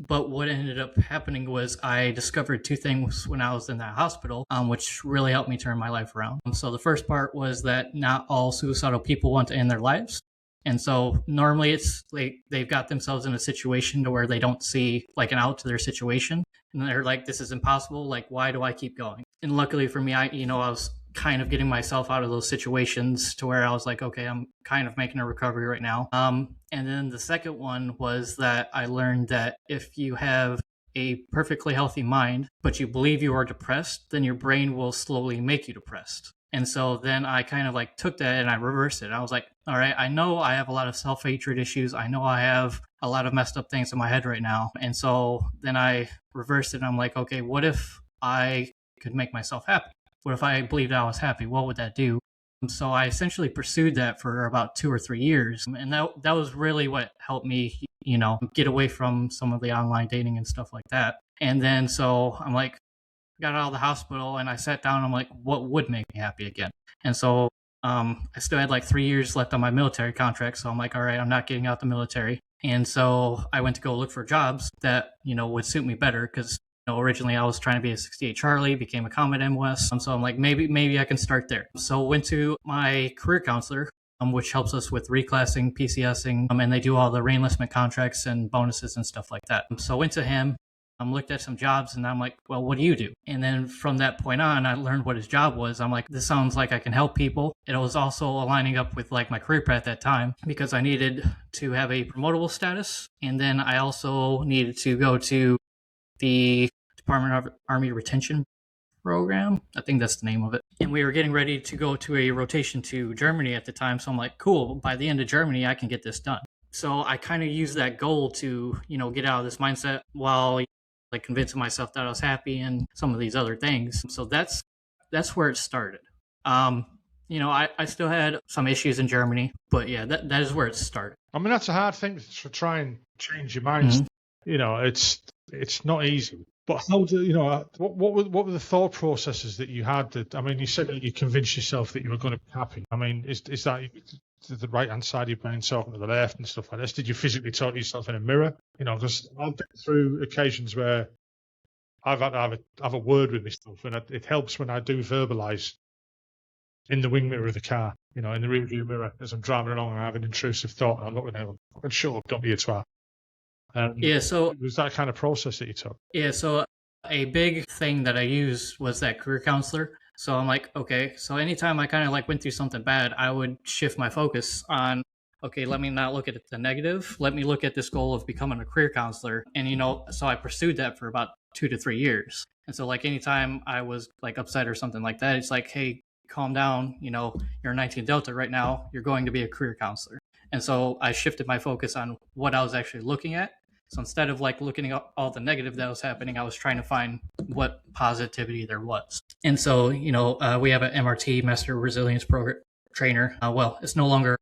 But what ended up happening was I discovered two things when I was in that hospital, which really helped me turn my life around. So the first part was that not all suicidal people want to end their lives. And so normally it's like they've got themselves in a situation to where they don't see like an out to their situation. And they're like, this is impossible. Like, why do I keep going? And luckily for me, I was kind of getting myself out of those situations to where I was like, okay, I'm kind of making a recovery right now. And then the second one was that I learned that if you have a perfectly healthy mind, but you believe you are depressed, then your brain will slowly make you depressed. And so then I kind of like took that and I reversed it. I was like, all right, I know I have a lot of self-hatred issues. I know I have a lot of messed up things in my head right now. And so then I reversed it and I'm like, okay, what if I could make myself happy? What if I believed I was happy? What would that do? So I essentially pursued that for about 2 or 3 years. And that was really what helped me, get away from some of the online dating and stuff like that. And then so I'm like, got out of the hospital and I sat down. I'm like, what would make me happy again? And so I still had like 3 years left on my military contract. So I'm like, all right, I'm not getting out the military. And so I went to go look for jobs that, would suit me better because originally I was trying to be a 68 Charlie, became a combat MOS. So I'm like, maybe I can start there. So went to my career counselor, which helps us with reclassing, PCSing, and they do all the reenlistment contracts and bonuses and stuff like that. So went to him, looked at some jobs, and I'm like, well, what do you do? And then from that point on, I learned what his job was. I'm like, this sounds like I can help people. It was also aligning up with like my career path at that time because I needed to have a promotable status. And then I also needed to go to the Department of Army Retention Program. I think that's the name of it. And we were getting ready to go to a rotation to Germany at the time. So I'm like, cool, by the end of Germany, I can get this done. So I kind of used that goal to, get out of this mindset while like convincing myself that I was happy and some of these other things. So that's where it started. I still had some issues in Germany, but yeah, that is where it started. I mean, that's a hard thing to try and change your mindset. Mm-hmm. It's not easy. But how do what were the thought processes that you had? You said that you convinced yourself that you were going to be happy. I mean, is that the right hand side of your brain talking to the left and stuff like this? Did you physically talk to yourself in a mirror? Because I've been through occasions where I've had to have a word with myself, and it helps when I do verbalize in the wing mirror of the car, in the rear view mirror as I'm driving along and I have an intrusive thought and I'm looking at them, shut up, don't be a twat. So it was that kind of process that you took. Yeah, so a big thing that I used was that career counselor. So I'm like, okay, so anytime I kind of like went through something bad, I would shift my focus on, okay, let me not look at the negative. Let me look at this goal of becoming a career counselor. And, so I pursued that for about 2 to 3 years. And so like anytime I was like upset or something like that, it's like, hey, calm down. You're a 19 Delta right now. You're going to be a career counselor. And so I shifted my focus on what I was actually looking at. So instead of like looking at all the negative that was happening, I was trying to find what positivity there was. And so, we have an MRT, Master Resilience Trainer. It's no longer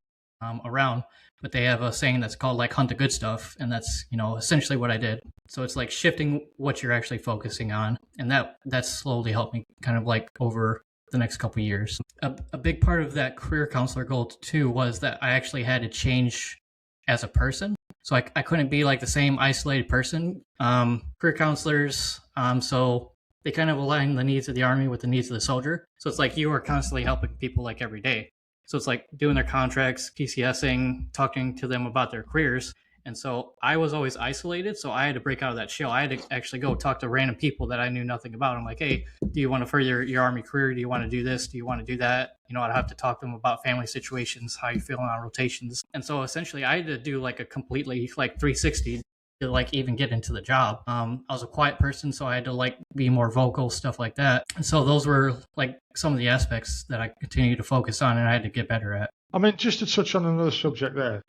around, but they have a saying that's called like hunt the good stuff. And that's, essentially what I did. So it's like shifting what you're actually focusing on. And that slowly helped me kind of like over the next couple of years. A big part of that career counselor goal too was that I actually had to change as a person. So I couldn't be like the same isolated person. Career counselors, so they kind of align the needs of the Army with the needs of the soldier. So it's like you are constantly helping people like every day. So it's like doing their contracts, PCSing, talking to them about their careers. And so I was always isolated. So I had to break out of that shell. I had to actually go talk to random people that I knew nothing about. I'm like, hey, do you want to further your Army career? Do you want to do this? Do you want to do that? I'd have to talk to them about family situations, how you feeling on rotations. And so essentially I had to do like a completely like 360 to like even get into the job. I was a quiet person, so I had to like be more vocal, stuff like that. And so those were like some of the aspects that I continued to focus on and I had to get better at. Just to touch on another subject there.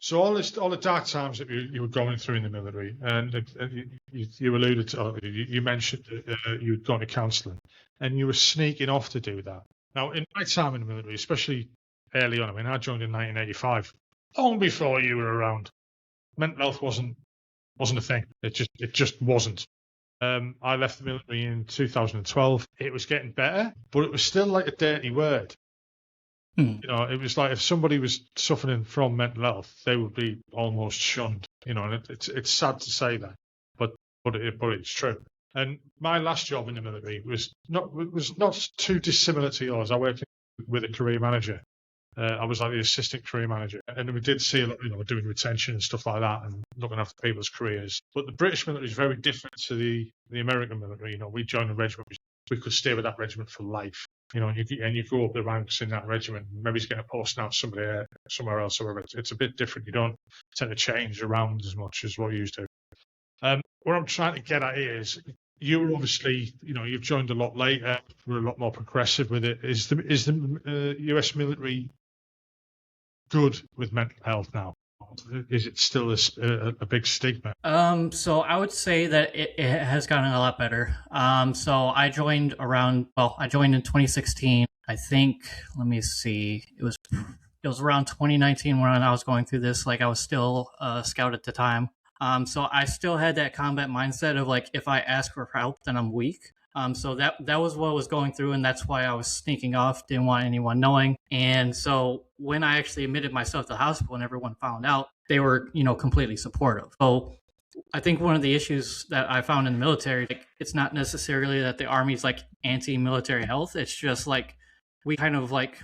So all the dark times that you were going through in the military, and you alluded to, you mentioned you'd gone to counselling, and you were sneaking off to do that. Now, in my time in the military, especially early on, I joined in 1985, long before you were around. Mental health wasn't a thing. It just wasn't. I left the military in 2012. It was getting better, but it was still like a dirty word. It was like if somebody was suffering from mental health, they would be almost shunned. And it's sad to say that, but it's true. And my last job in the military was not too dissimilar to yours. I worked with a career manager. I was like the assistant career manager, and we did see a lot, doing retention and stuff like that, and looking after people's careers. But the British military is very different to the American military. We joined a regiment, we could stay with that regiment for life. And you go up the ranks in that regiment. Maybe you get a post now somewhere else. However, it's a bit different. You don't tend to change around as much as what you used to. What I'm trying to get at here is you were obviously, you've joined a lot later. We're a lot more progressive with it. Is the US military good with mental health now? Is it still a big stigma? So I would say that it has gotten a lot better. So I joined in 2016. I think, let me see, it was around 2019 when I was going through this. Like, I was still a scout at the time. So I still had that combat mindset of like, if I ask for help, then I'm weak. So that was what I was going through, and that's why I was sneaking off, didn't want anyone knowing. And so when I actually admitted myself to the hospital and everyone found out, they were, completely supportive. So I think one of the issues that I found in the military, like, it's not necessarily that the Army's like anti-military health. It's just like we kind of like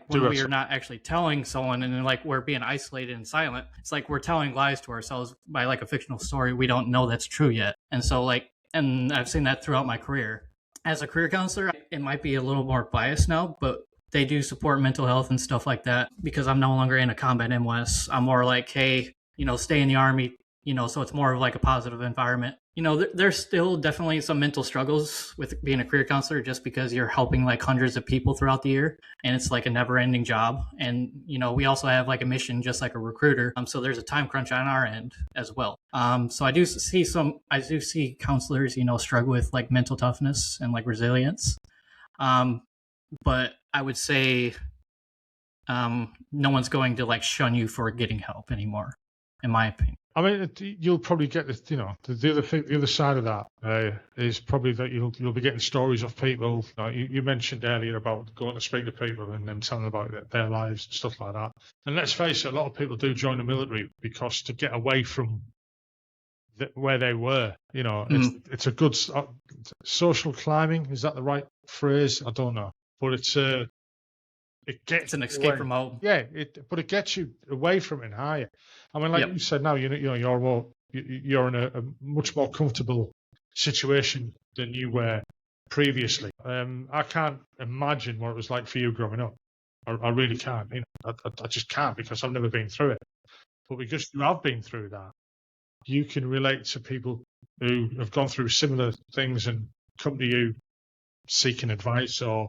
when we are not actually telling someone and then like we're being isolated and silent, it's like we're telling lies to ourselves by like a fictional story we don't know that's true yet. And so and I've seen that throughout my career. As a career counselor, it might be a little more biased now, but they do support mental health and stuff like that because I'm no longer in a combat MOS. I'm more like, hey, stay in the Army, so it's more of like a positive environment. There's still definitely some mental struggles with being a career counselor just because you're helping like hundreds of people throughout the year and it's like a never ending job. And, we also have like a mission just like a recruiter. So there's a time crunch on our end as well. So I do see counselors, struggle with like mental toughness and like resilience. But I would say no one's going to like shun you for getting help anymore, in my opinion. I mean, you'll probably get this. The other side of that is probably that you'll be getting stories of people. You mentioned earlier about going to speak to people and them telling about their lives and stuff like that. And let's face it, a lot of people do join the military because to get away from where they were. It's a good social climbing. Is that the right phrase? I don't know, but it's an escape from home. Yeah, but it gets you away from it and higher. I mean, like you said, now you're in a much more comfortable situation than you were previously. I can't imagine what it was like for you growing up. I really can't. I just can't because I've never been through it. But because you have been through that, you can relate to people who have gone through similar things and come to you seeking advice, or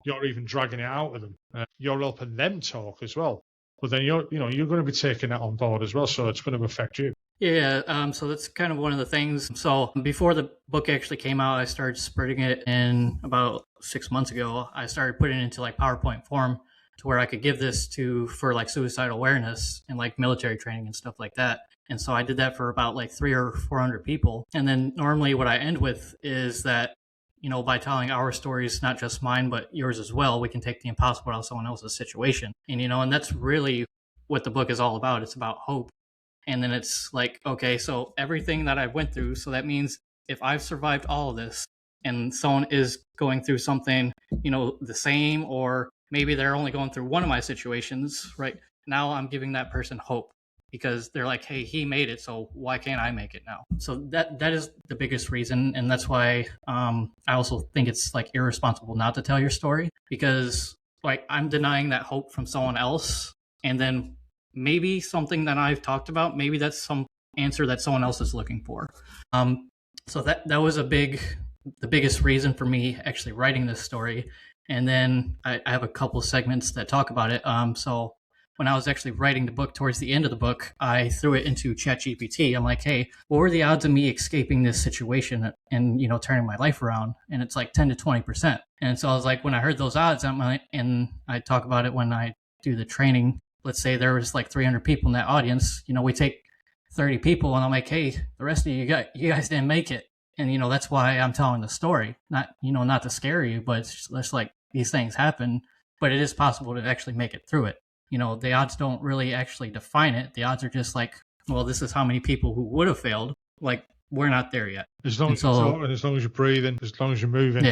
you're even dragging it out of them. You're helping them talk as well. But then you're going to be taking that on board as well, so it's going to affect you. Yeah, so that's kind of one of the things. So before the book actually came out, I started spreading it in about 6 months ago. I started putting it into like PowerPoint form to where I could give this for like suicide awareness and like military training and stuff like that. And so I did that for about like 300 or 400 people. And then normally what I end with is that, by telling our stories, not just mine, but yours as well, we can take the impossible out of someone else's situation. And, and that's really what the book is all about. It's about hope. And then it's like, okay, so everything that I went through, so that means if I've survived all of this and someone is going through something, the same, or maybe they're only going through one of my situations, right? Now I'm giving that person hope because they're like, hey, he made it, so why can't I make it now? So that is the biggest reason. And that's why I also think it's like irresponsible not to tell your story, because like I'm denying that hope from someone else. And then maybe something that I've talked about, maybe that's some answer that someone else is looking for. So that was the biggest reason for me actually writing this story. And then I have a couple segments that talk about it. So when I was actually writing the book, towards the end of the book, I threw it into ChatGPT. I'm like, hey, what were the odds of me escaping this situation and, turning my life around? And it's like 10 to 20%. And so I was like, when I heard those odds, and I talk about it when I do the training. Let's say there was like 300 people in that audience, we take 30 people and I'm like, hey, the rest of you guys didn't make it. And, that's why I'm telling the story, not to scare you, but it's just like these things happen, but it is possible to actually make it through it. The odds don't really actually define it. The odds are just like, well, this is how many people who would have failed. Like, we're not there yet. As long as you're breathing, as long as you're moving,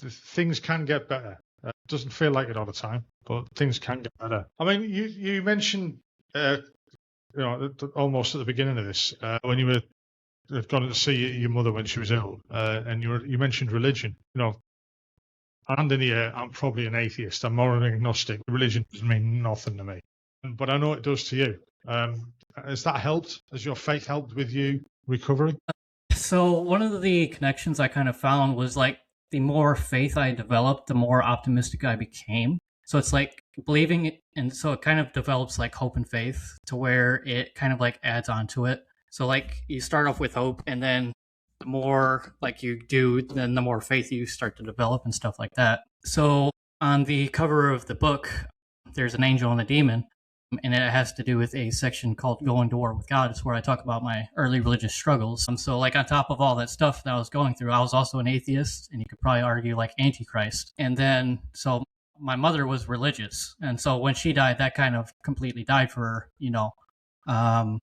things can get better. It doesn't feel like it all the time, but things can get better. I mean, you mentioned, almost at the beginning of this, when you were gone to see your mother when she was ill, and you mentioned religion. And in the air, I'm probably an atheist. I'm more an agnostic. Religion doesn't mean nothing to me, but I know it does to you. Has that helped? Has your faith helped with you recovering? So one of the connections I kind of found was like the more faith I developed, the more optimistic I became. So it's like believing it, and so it kind of develops like hope and faith to where it kind of like adds on to it. So like you start off with hope, and then the more like you do, then the more faith you start to develop and stuff like that. So on the cover of the book, there's an angel and a demon, and it has to do with a section called Going to War with God. It's where I talk about my early religious struggles. So like on top of all that stuff that I was going through, I was also an atheist, and you could probably argue like Antichrist. And then, so my mother was religious. And so when she died, that kind of completely died for her,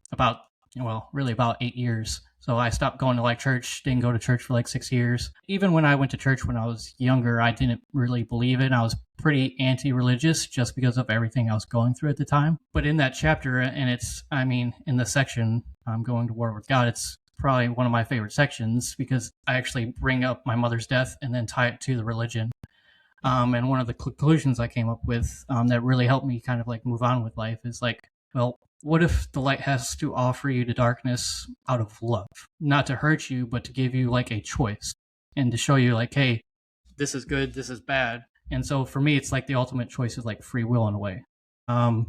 really about 8 years. So I stopped going to like church, didn't go to church for like 6 years. Even when I went to church when I was younger, I didn't really believe it. I was pretty anti-religious just because of everything I was going through at the time. But in that chapter, and in the section, I'm Going to War with God, it's probably one of my favorite sections because I actually bring up my mother's death and then tie it to the religion. And one of the conclusions I came up with that really helped me kind of like move on with life is like, well, what if the light has to offer you the darkness out of love? Not to hurt you, but to give you like a choice and to show you like, hey, this is good, this is bad. And so for me, it's like the ultimate choice is like free will in a way. And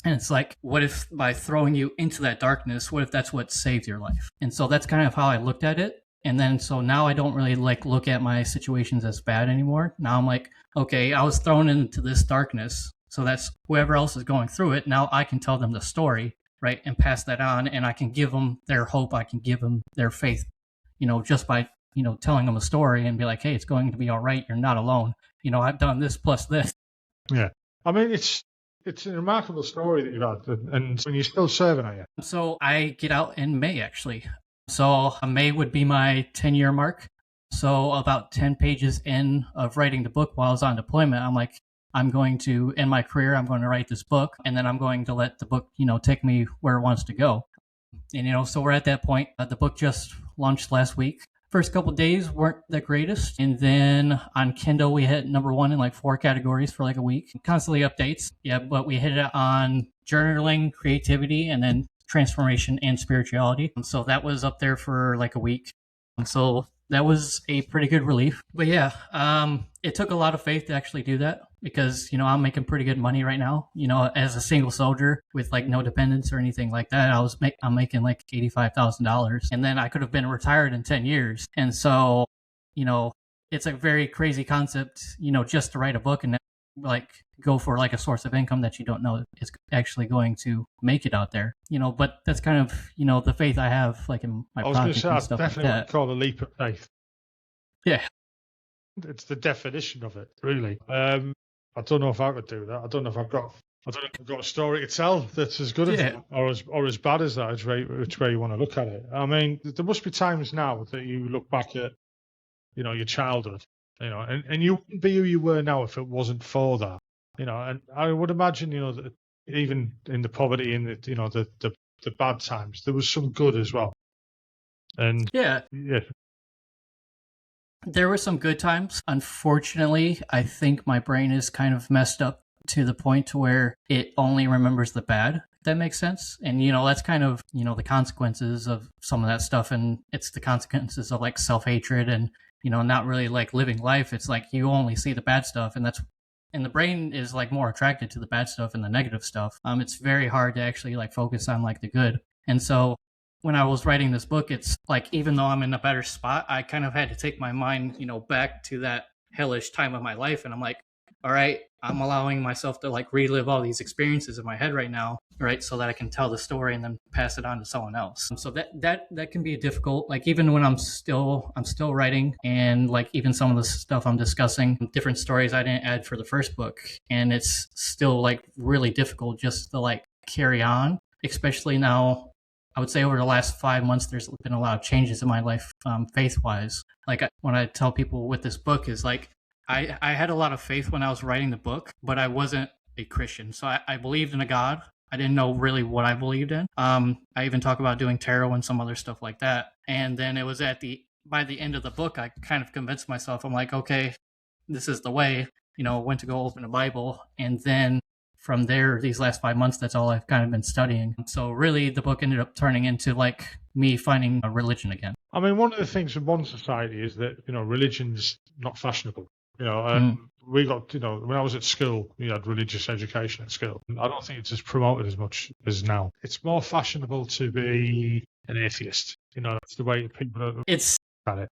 it's like, what if by throwing you into that darkness, what if that's what saved your life? And so that's kind of how I looked at it. And then, so now I don't really like look at my situations as bad anymore. Now I'm like, okay, I was thrown into this darkness. So that's whoever else is going through it. Now I can tell them the story, right? And pass that on. And I can give them their hope. I can give them their faith, just by, telling them a story and be like, hey, it's going to be all right. You're not alone. I've done this plus this. Yeah. I mean, it's a remarkable story that you've had. And when you're still serving, are you? So I get out in May, actually. So May would be my 10-year mark. So about 10 pages in of writing the book while I was on deployment, I'm like, I'm going to, in my career, I'm going to write this book, and then I'm going to let the book, take me where it wants to go. And, so we're at that point. The book just launched last week. First couple of days weren't the greatest. And then on Kindle, we hit #1 in like 4 categories for like a week. Constantly updates. Yeah, but we hit it on journaling, creativity, and then transformation and spirituality. So that was up there for like a week. So that was a pretty good relief. But yeah, it took a lot of faith to actually do that because, I'm making pretty good money right now. As a single soldier with like no dependents or anything like that, I'm making like $85,000, and then I could have been retired in 10 years. And so, it's a very crazy concept, just to write a book and then, like go for like a source of income that you don't know is actually going to make it out there, but that's kind of, the faith I have like in my project and stuff like that. I definitely would call it a leap of faith. Yeah. It's the definition of it, really. I don't know if I could do that. I don't know if I've got a story to tell that's as good as or as bad as that, which way you want to look at it. I mean, there must be times now that you look back at, your childhood, and you wouldn't be who you were now if it wasn't for that, and I would imagine, that even in the poverty and the bad times, there was some good as well. And yeah. There were some good times. Unfortunately, I think my brain is kind of messed up to the point to where it only remembers the bad. If that makes sense. And, that's kind of, the consequences of some of that stuff. And it's the consequences of like self-hatred and, not really like living life. It's like you only see the bad stuff, and the brain is like more attracted to the bad stuff and the negative stuff. It's very hard to actually like focus on like the good. And so when I was writing this book, it's like, even though I'm in a better spot, I kind of had to take my mind, back to that hellish time of my life. And I'm like, all right, I'm allowing myself to like relive all these experiences in my head right now, right? So that I can tell the story and then pass it on to someone else. So that can be difficult. Like even when I'm still writing, and like even some of the stuff I'm discussing, different stories I didn't add for the first book. And it's still like really difficult just to like carry on, especially now. I would say over the last 5 months, there's been a lot of changes in my life, faith-wise. Like when I tell people with this book is like, I had a lot of faith when I was writing the book, but I wasn't a Christian. So I believed in a God. I didn't know really what I believed in. I even talk about doing tarot and some other stuff like that. And then it was by the end of the book, I kind of convinced myself, I'm like, okay, this is the way, went to go open a Bible. And then from there, these last 5 months, that's all I've kind of been studying. So really, the book ended up turning into like me finding a religion again. I mean, one of the things in one society is that, religion's not fashionable. We got, when I was at school, we had religious education at school. I don't think it's as promoted as much as now. It's more fashionable to be an atheist. That's the way people are at it.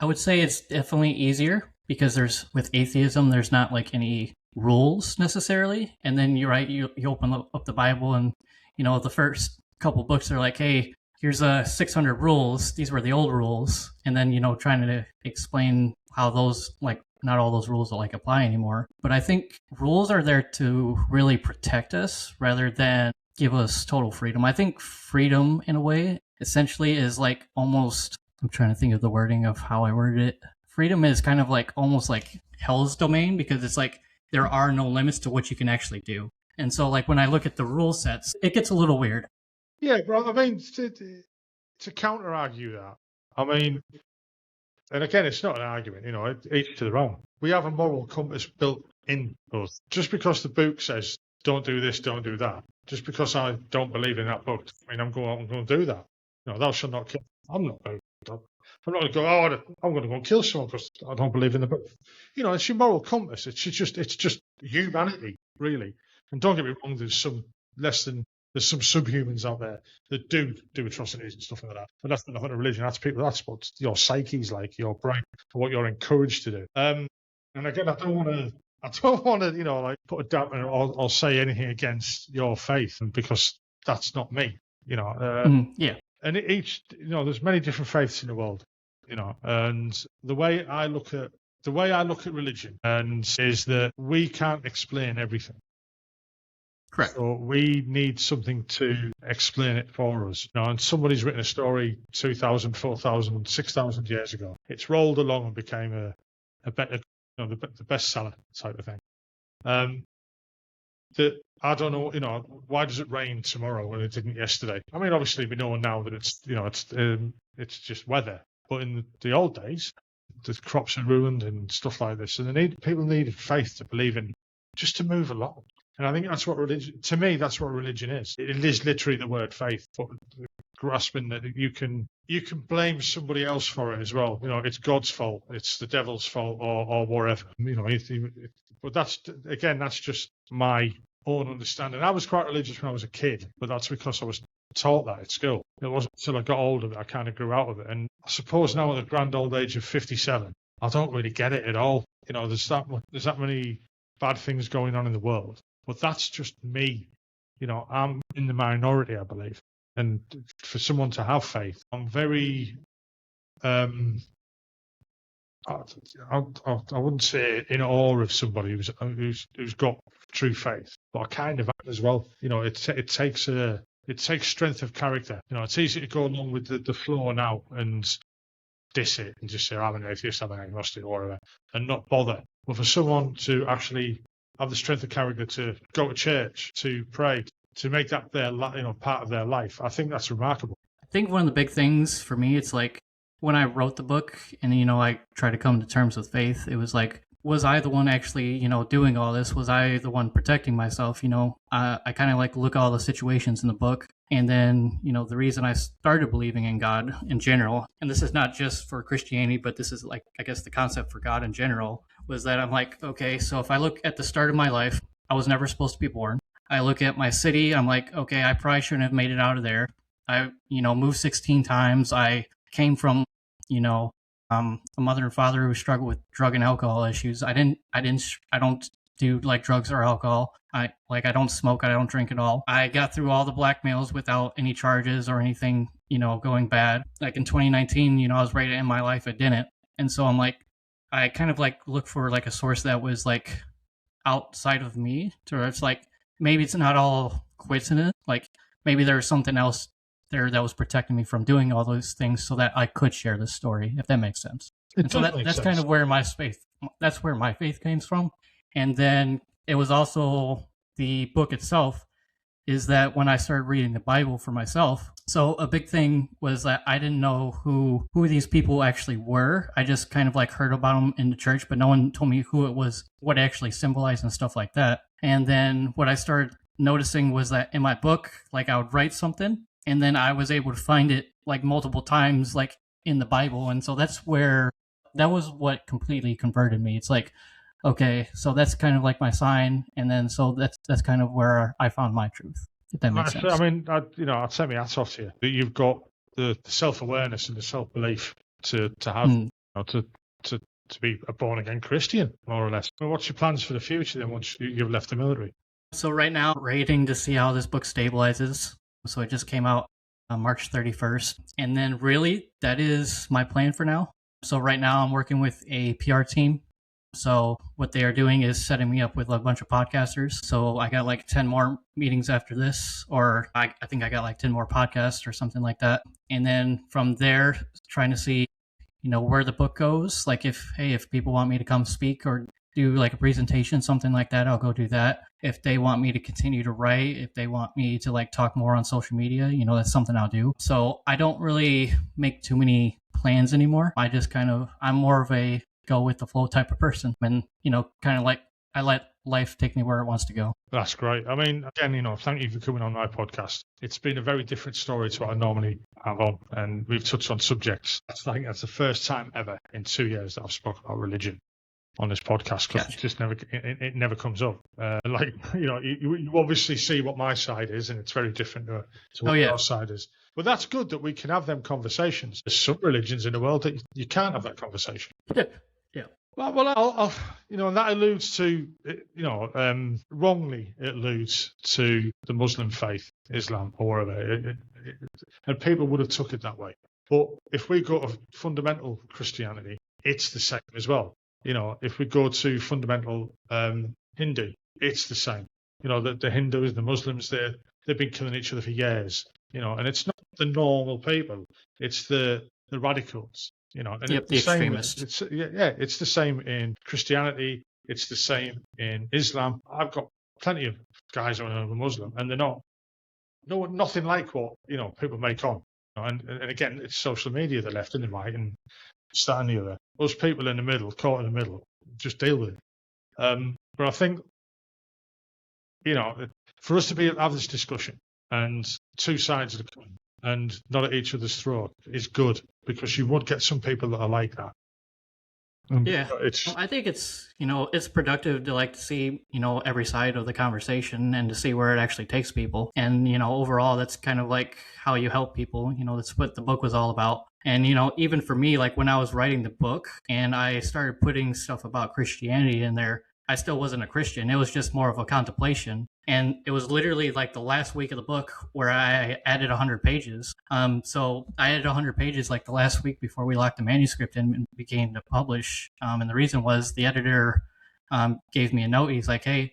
I would say it's definitely easier because with atheism, there's not like any rules necessarily. And then you're right, you open up the Bible and, the first couple books are like, hey, here's 600 rules. These were the old rules. And then, trying to explain how those, like, not all those rules like apply anymore. But I think rules are there to really protect us rather than give us total freedom. I think freedom, in a way, essentially is like almost, I'm trying to think of the wording of how I worded it. Freedom is kind of like almost like hell's domain because it's like there are no limits to what you can actually do. And so, like, when I look at the rule sets, it gets a little weird. Yeah, bro. I mean, to counter-argue that, I mean, and again, it's not an argument, each to their own. We have a moral compass built in us. Just because the book says, don't do this, don't do that, just because I don't believe in that book, I'm going to do that. Thou shalt not kill. I'm not going to go, I'm going to go and kill someone because I don't believe in the book. It's your moral compass. It's just humanity, really. And don't get me wrong, there's some subhumans out there that do atrocities and stuff like that. But that's not a religion. That's people. That's what your psyche's like, your brain, what you're encouraged to do. And again, I don't want to, like put a damper or say anything against your faith, because that's not me. Yeah. And there's many different faiths in the world. And the way I look at religion is that we can't explain everything. Correct. So we need something to explain it for us. And somebody's written a story 2,000, 4,000, 6,000 years ago. It's rolled along and became a better, the bestseller type of thing. That I don't know, why does it rain tomorrow when it didn't yesterday? I mean, obviously we know now that it's just weather. But in the old days, the crops are ruined and stuff like this, and people needed faith to believe in, just to move along. And I think that's what religion, to me, that's what religion is. It is literally the word faith, but grasping that you can blame somebody else for it as well. It's God's fault, it's the devil's fault, or whatever. But that's just my own understanding. I was quite religious when I was a kid, but that's because I was taught that at school. It wasn't until I got older that I kind of grew out of it. And I suppose now at the grand old age of 57, I don't really get it at all. There's that many bad things going on in the world. But that's just me. I'm in the minority, I believe. And for someone to have faith, I'm very, I wouldn't say in awe of somebody who's got true faith, but I kind of am as well. It takes strength of character. It's easy to go along with the flow now and diss it and just say, I'm an atheist, I'm an agnostic, or whatever, and not bother. But for someone to actually have the strength of character to go to church, to pray, to make that their part of their life, I think that's remarkable. I think one of the big things for me, it's like when I wrote the book and I tried to come to terms with faith, it was like, was I the one actually doing all this? Was I the one protecting myself? I kind of like look at all the situations in the book, and then the reason I started believing in God in general, and this is not just for Christianity, but this is like, I guess, the concept for God in general, was that I'm like, okay, so if I look at the start of my life, I was never supposed to be born. I look at my city, I'm like, okay, I probably shouldn't have made it out of there. I moved 16 times. I came from a mother and father who struggled with drug and alcohol issues. I don't do like drugs or alcohol. I don't smoke. I don't drink at all. I got through all the blackmails without any charges or anything, going bad. Like in 2019, I was ready to end my life. I didn't. And so I'm like, I kind of like look for like a source that was like outside of me, to where it's like, maybe it's not all coincidence. Like maybe there's something else there that was protecting me from doing all those things so that I could share this story, if that makes sense. And so that's kind of where my faith comes from. And then it was also the book itself, is that when I started reading the Bible for myself, so a big thing was that I didn't know who these people actually were. I just kind of like heard about them in the church, but no one told me who it was, what it actually symbolized and stuff like that. And then what I started noticing was that in my book, like I would write something, And then I was able to find it like multiple times, like in the Bible. And so that was what completely converted me. It's like, okay, so that's kind of like my sign. And then so that's kind of where I found my truth, if that makes sense. I mean, I'd take my hat off to you that you've got the self-awareness and the self-belief to have, to be a born-again Christian, more or less. Well, what's your plans for the future then once you've left the military? So right now, waiting to see how this book stabilizes. So it just came out on March 31st. And then really, that is my plan for now. So right now, I'm working with a PR team. So what they are doing is setting me up with a bunch of podcasters. So I got like 10 more meetings after this, or I think I got like 10 more podcasts or something like that. And then from there, trying to see, where the book goes. Like if people want me to come speak or do like a presentation, something like that, I'll go do that. If they want me to continue to write, if they want me to like talk more on social media, that's something I'll do. So I don't really make too many plans anymore. I'm more of a go with the flow type of person, and kind of like I let life take me where it wants to go. That's great. I mean, again, thank you for coming on my podcast. It's been a very different story to what I normally have on, and we've touched on subjects. I think that's the first time ever in 2 years that I've spoken about religion on this podcast, because it just never comes up. You obviously see what my side is, and it's very different to what your side is. But that's good that we can have them conversations. There's some religions in the world that you can't have that conversation. Yeah. Well, I'll and that alludes to, wrongly it alludes to the Muslim faith, Islam, or whatever, and people would have took it that way. But if we go to fundamental Christianity, it's the same as well. If we go to fundamental Hindu, it's the same. The Hindus, the Muslims, they've been killing each other for years. And it's not the normal people; it's the radicals. And the extremists. It's the same in Christianity. It's the same in Islam. I've got plenty of guys who are Muslim, and they're nothing like what people make on. And again, it's social media, the left and the right, and this, that, and the other. Those people in the middle, caught in the middle, just deal with it. But I think, for us to have this discussion and two sides of the coin and not at each other's throat is good, because you would get some people that are like that. I think it's it's productive to see every side of the conversation and to see where it actually takes people. And overall, that's kind of like how you help people. That's what the book was all about. And even for me, like when I was writing the book and I started putting stuff about Christianity in there, I still wasn't a Christian. It was just more of a contemplation. And it was literally like the last week of the book where I added 100 pages. So I added 100 pages like the last week before we locked the manuscript and began to publish. And the reason was the editor gave me a note. He's like, hey,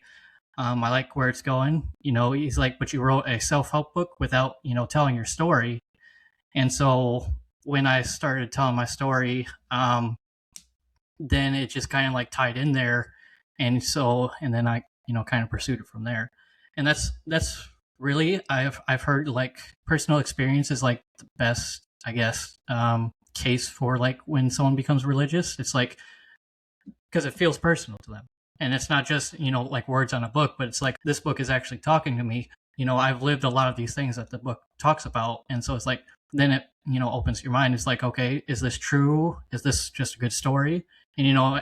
I like where it's going. He's like, but you wrote a self-help book without, telling your story. And so when I started telling my story, then it just kind of like tied in there. And then I, kind of pursued it from there. And that's really, I've heard like personal experience is like the best, I guess, case for like when someone becomes religious. It's like, because it feels personal to them. And it's not just, like words on a book, but it's like, this book is actually talking to me. I've lived a lot of these things that the book talks about. And so it's like, then it, opens your mind. It's like, okay, is this true? Is this just a good story? And,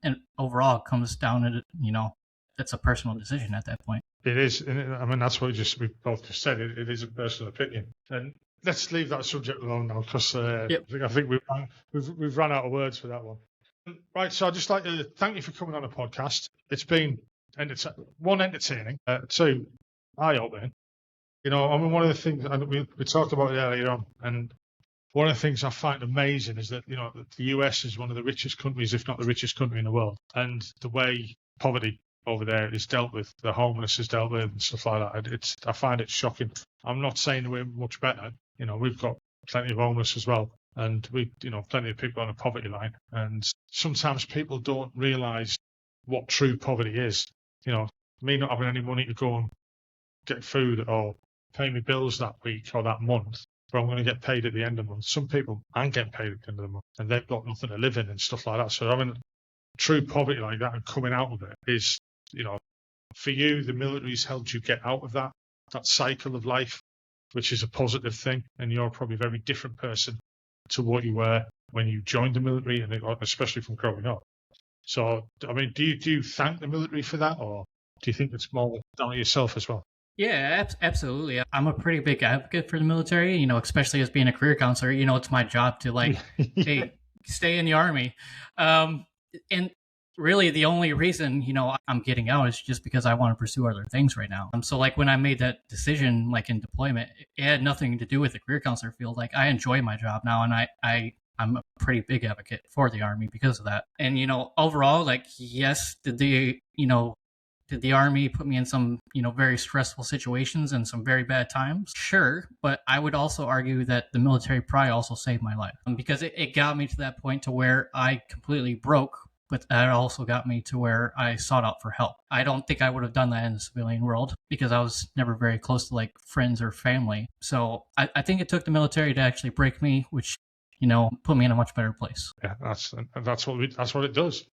and overall it comes down to, that's a personal decision at that point. It is. And I mean, that's what we both just said. It is a personal opinion. And let's leave that subject alone now, because I think we've run out of words for that one. Right. So I'd just like to thank you for coming on the podcast. It's been one, entertaining, two, eye-opening. I mean, one of the things, and we talked about it earlier on, and one of the things I find amazing is that, the US is one of the richest countries, if not the richest country in the world. And the way poverty over there is dealt with, the homeless is dealt with and stuff like that. I find it shocking. I'm not saying we're much better. We've got plenty of homeless as well. And we, plenty of people on the poverty line. And sometimes people don't realise what true poverty is. Me not having any money to go and get food or pay me bills that week or that month, but I'm going to get paid at the end of the month. Some people aren't getting paid at the end of the month, and they've got nothing to live in and stuff like that. So having true poverty like that and coming out of it is, for you, the military's helped you get out of that cycle of life. which is a positive thing. And you're probably a very different person to what you were when you joined the military, and especially from growing up. So, I mean, do you thank the military for that, or do you think it's more down to yourself as well? Yeah, absolutely. I'm a pretty big advocate for the military, especially as being a career counselor. It's my job to hey, stay in the Army. And really the only reason, I'm getting out is just because I want to pursue other things right now. So when I made that decision, in deployment, it had nothing to do with the career counselor field. I enjoy my job now, and I'm a pretty big advocate for the Army because of that. And, overall, yes, did the Army put me in some, very stressful situations and some very bad times? Sure. But I would also argue that the military probably also saved my life, because it got me to that point to where I completely broke, but that also got me to where I sought out for help. I don't think I would have done that in the civilian world because I was never very close to friends or family. So I think it took the military to actually break me, which, put me in a much better place. Yeah, that's what it does.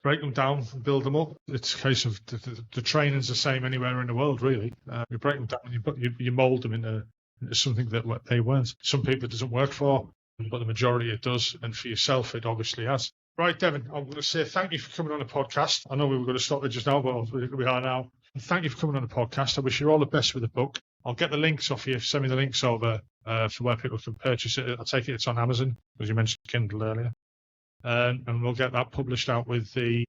Break them down and build them up. It's a case of the training's the same anywhere in the world, really. You break them down and you mould them into something that they weren't. Some people it doesn't work for, but the majority it does. And for yourself, it obviously has. Right, Devin, I'm going to say thank you for coming on the podcast. I know we were going to stop it just now, but we are now. And thank you for coming on the podcast. I wish you all the best with the book. I'll get the links off you. Send me the links over for where people can purchase it. I take it it's on Amazon, as you mentioned Kindle earlier. And we'll get that published out with the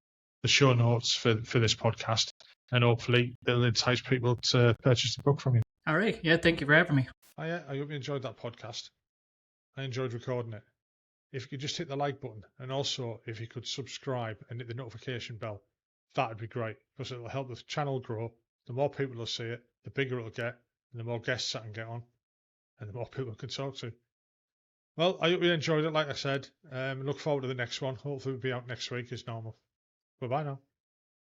show notes for this podcast, and hopefully it'll entice people to purchase the book from you. All right. Yeah, thank you for having me. I hope you enjoyed that podcast. I enjoyed recording it. If you could just hit the like button, and also if you could subscribe and hit the notification bell, that would be great, because it'll help the channel grow. The more people will see it, the bigger it'll get, and the more guests I can get on, and the more people I can talk to. Well, I hope you enjoyed it, like I said. Look forward to the next one. Hopefully we'll be out next week as normal. Bye-bye now.